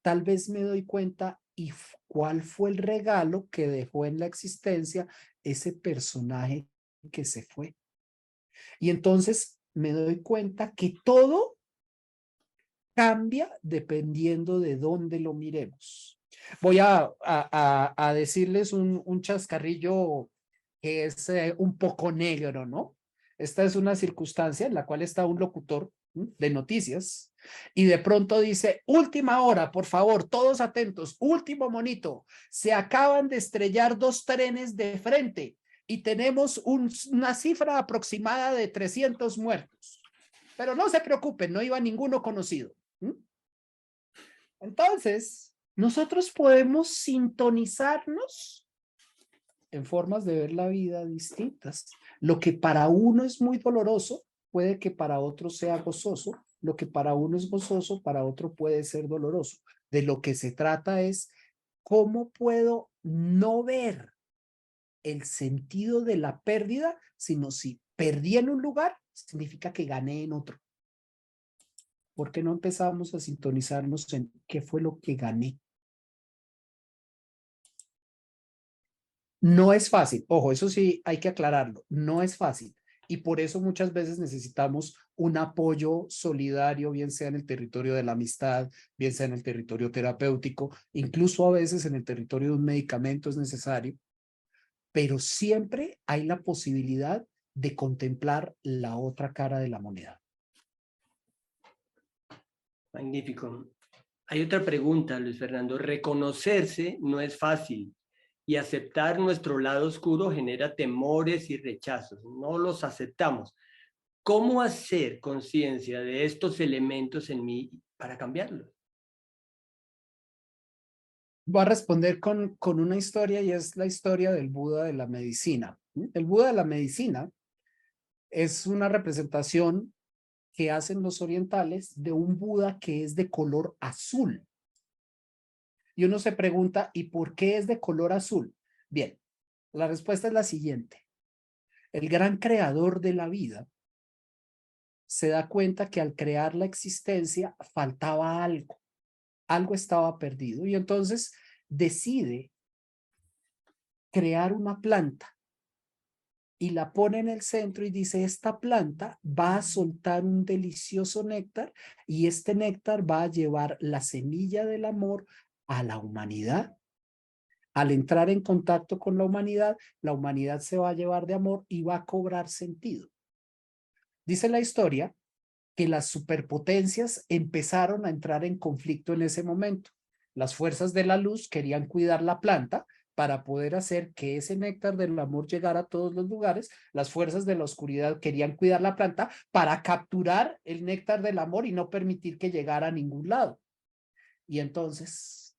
tal vez me doy cuenta y cuál fue el regalo que dejó en la existencia ese personaje que se fue. Y entonces me doy cuenta que todo cambia dependiendo de dónde lo miremos. Voy a decirles un chascarrillo que es un poco negro, ¿no? Esta es una circunstancia en la cual está un locutor de noticias y de pronto dice, última hora, por favor, todos atentos, último monito, se acaban de estrellar 2 trenes de frente y tenemos una cifra aproximada de 300 muertos. Pero no se preocupen, no iba ninguno conocido. Entonces, nosotros podemos sintonizarnos en formas de ver la vida distintas. Lo que para uno es muy doloroso, puede que para otro sea gozoso. Lo que para uno es gozoso, para otro puede ser doloroso. De lo que se trata es cómo puedo no ver el sentido de la pérdida, sino si perdí en un lugar, significa que gané en otro. ¿Por qué no empezamos a sintonizarnos en qué fue lo que gané? No es fácil, ojo, eso sí hay que aclararlo, no es fácil. Y por eso muchas veces necesitamos un apoyo solidario, bien sea en el territorio de la amistad, bien sea en el territorio terapéutico, incluso a veces en el territorio de un medicamento es necesario, pero siempre hay la posibilidad de contemplar la otra cara de la moneda. Magnífico. Hay otra pregunta, Luis Fernando. Reconocerse no es fácil y aceptar nuestro lado oscuro genera temores y rechazos. No los aceptamos. ¿Cómo hacer conciencia de estos elementos en mí para cambiarlos? Voy a responder con una historia y es la historia del Buda de la medicina. El Buda de la medicina es una representación que hacen los orientales de un Buda que es de color azul. Y uno se pregunta, ¿y por qué es de color azul? Bien, la respuesta es la siguiente. El gran creador de la vida se da cuenta que al crear la existencia faltaba algo. Algo estaba perdido y entonces decide crear una planta y la pone en el centro y dice, esta planta va a soltar un delicioso néctar y este néctar va a llevar la semilla del amor a la humanidad. Al entrar en contacto con la humanidad se va a llevar de amor y va a cobrar sentido. Dice la historia que las superpotencias empezaron a entrar en conflicto en ese momento. Las fuerzas de la luz querían cuidar la planta para poder hacer que ese néctar del amor llegara a todos los lugares. Las fuerzas de la oscuridad querían cuidar la planta para capturar el néctar del amor y no permitir que llegara a ningún lado. Y entonces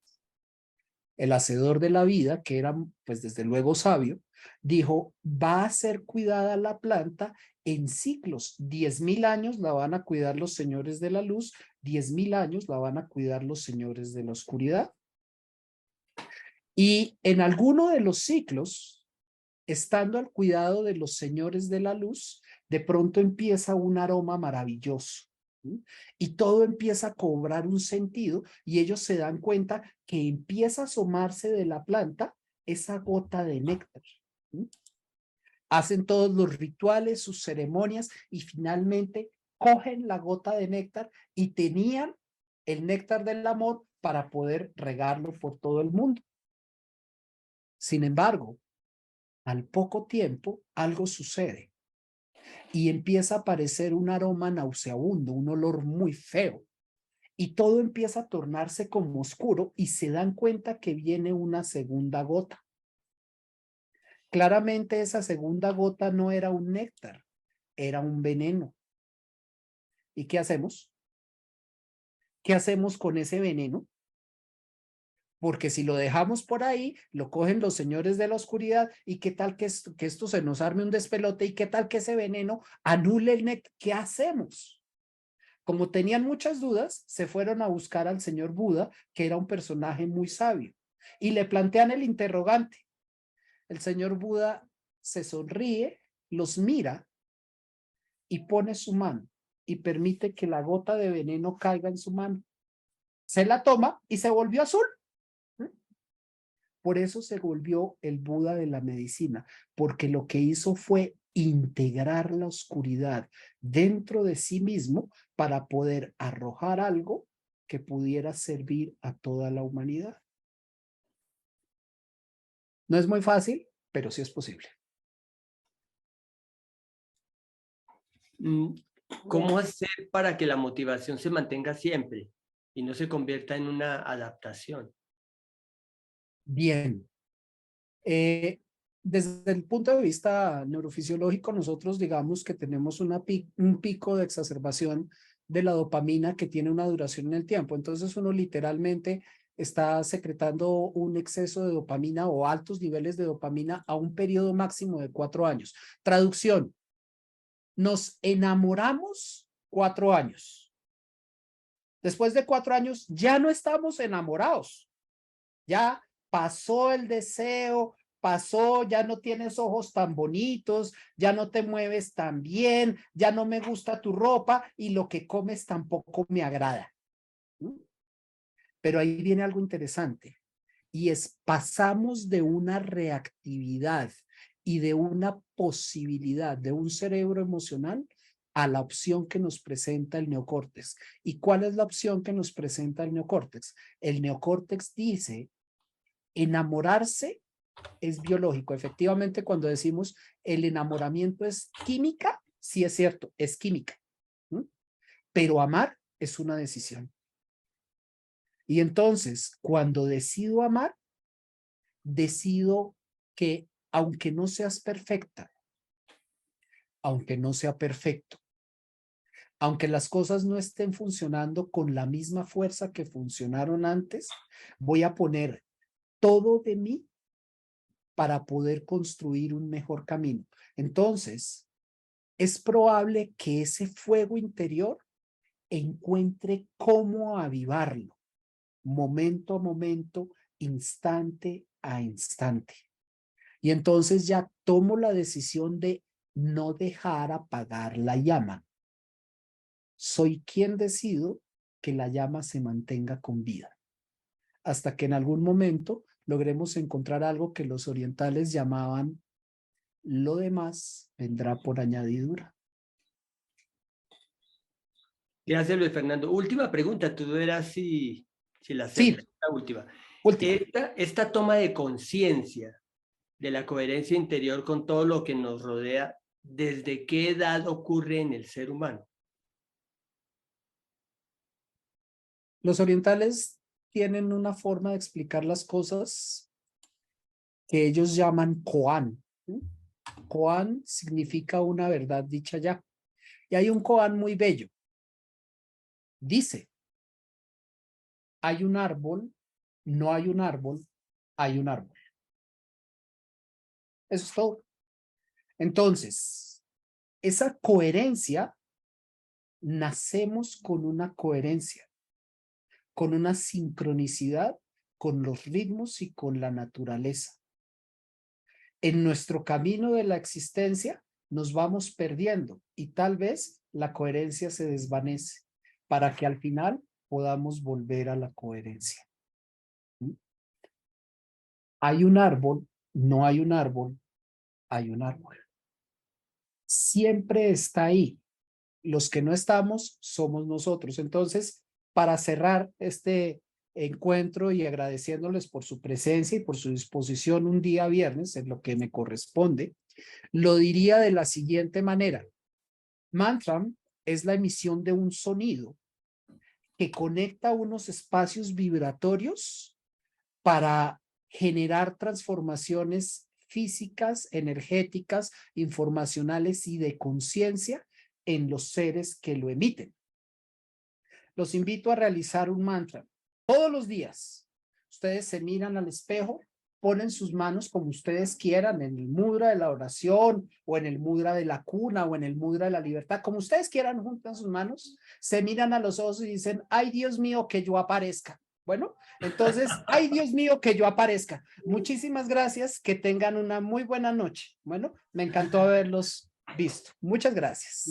el hacedor de la vida, que era pues desde luego sabio, dijo, va a ser cuidada la planta en ciclos. 10.000 años la van a cuidar los señores de la luz, 10.000 años la van a cuidar los señores de la oscuridad. Y en alguno de los ciclos, estando al cuidado de los señores de la luz, de pronto empieza un aroma maravilloso. Y todo empieza a cobrar un sentido y ellos se dan cuenta que empieza a asomarse de la planta esa gota de néctar. Hacen todos los rituales, sus ceremonias y finalmente cogen la gota de néctar y tenían el néctar del amor para poder regarlo por todo el mundo. Sin embargo, al poco tiempo algo sucede y empieza a aparecer un aroma nauseabundo, un olor muy feo. Y todo empieza a tornarse como oscuro y se dan cuenta que viene una segunda gota. Claramente esa segunda gota no era un néctar, era un veneno. ¿Y qué hacemos? ¿Qué hacemos con ese veneno? Porque si lo dejamos por ahí, lo cogen los señores de la oscuridad y qué tal que esto se nos arme un despelote y qué tal que ese veneno anule el néctar. ¿Qué hacemos? Como tenían muchas dudas, se fueron a buscar al señor Buda, que era un personaje muy sabio, y le plantean el interrogante. El señor Buda se sonríe, los mira y pone su mano y permite que la gota de veneno caiga en su mano. Se la toma y se volvió azul. Por eso se volvió el Buda de la medicina, porque lo que hizo fue integrar la oscuridad dentro de sí mismo para poder arrojar algo que pudiera servir a toda la humanidad. No es muy fácil, pero sí es posible. ¿Cómo hacer para que la motivación se mantenga siempre y no se convierta en una adaptación? Bien. Desde el punto de vista neurofisiológico, nosotros digamos que tenemos un pico de exacerbación de la dopamina que tiene una duración en el tiempo. Entonces uno literalmente está secretando un exceso de dopamina o altos niveles de dopamina a un periodo máximo de 4 años. Traducción, nos enamoramos 4 años. Después de 4 años ya no estamos enamorados. Ya pasó el deseo, pasó, ya no tienes ojos tan bonitos, ya no te mueves tan bien, ya no me gusta tu ropa y lo que comes tampoco me agrada. ¿Mm? Pero ahí viene algo interesante y es pasamos de una reactividad y de una posibilidad de un cerebro emocional a la opción que nos presenta el neocórtex. ¿Y cuál es la opción que nos presenta el neocórtex? El neocórtex dice, enamorarse es biológico. Efectivamente, cuando decimos el enamoramiento es química, sí es cierto, es química. ¿Mm? Pero amar es una decisión. Y entonces, cuando decido amar, decido que aunque no seas perfecta, aunque no sea perfecto, aunque las cosas no estén funcionando con la misma fuerza que funcionaron antes, voy a poner todo de mí para poder construir un mejor camino. Entonces, es probable que ese fuego interior encuentre cómo avivarlo, momento a momento, instante a instante. Y entonces ya tomo la decisión de no dejar apagar la llama. Soy quien decido que la llama se mantenga con vida, hasta que en algún momento logremos encontrar algo que los orientales llamaban lo demás vendrá por añadidura. Gracias, Luis Fernando. Última pregunta, tú verás si la Sí, aceptas. La última. última. Esta toma de conciencia de la coherencia interior con todo lo que nos rodea, ¿desde qué edad ocurre en el ser humano? Los orientales tienen una forma de explicar las cosas que ellos llaman koan. Koan significa una verdad dicha ya. Y hay un koan muy bello. Dice, hay un árbol, no hay un árbol, hay un árbol. Eso es todo. Entonces, esa coherencia, nacemos con una coherencia, con una sincronicidad con los ritmos y con la naturaleza. En nuestro camino de la existencia nos vamos perdiendo y tal vez la coherencia se desvanece para que al final podamos volver a la coherencia. ¿Mm? Hay un árbol, no hay un árbol, hay un árbol. Siempre está ahí. Los que no estamos somos nosotros. Entonces, para cerrar este encuentro y agradeciéndoles por su presencia y por su disposición un día viernes, en lo que me corresponde, lo diría de la siguiente manera. Mantram es la emisión de un sonido que conecta unos espacios vibratorios para generar transformaciones físicas, energéticas, informacionales y de conciencia en los seres que lo emiten. Los invito a realizar un mantra todos los días. Ustedes se miran al espejo, ponen sus manos como ustedes quieran, en el mudra de la oración, o en el mudra de la cuna, o en el mudra de la libertad, como ustedes quieran, juntan sus manos, se miran a los ojos y dicen, ay Dios mío, que yo aparezca. Bueno, entonces, ay Dios mío, que yo aparezca. Muchísimas gracias, que tengan una muy buena noche. Bueno, me encantó haberlos visto. Muchas gracias.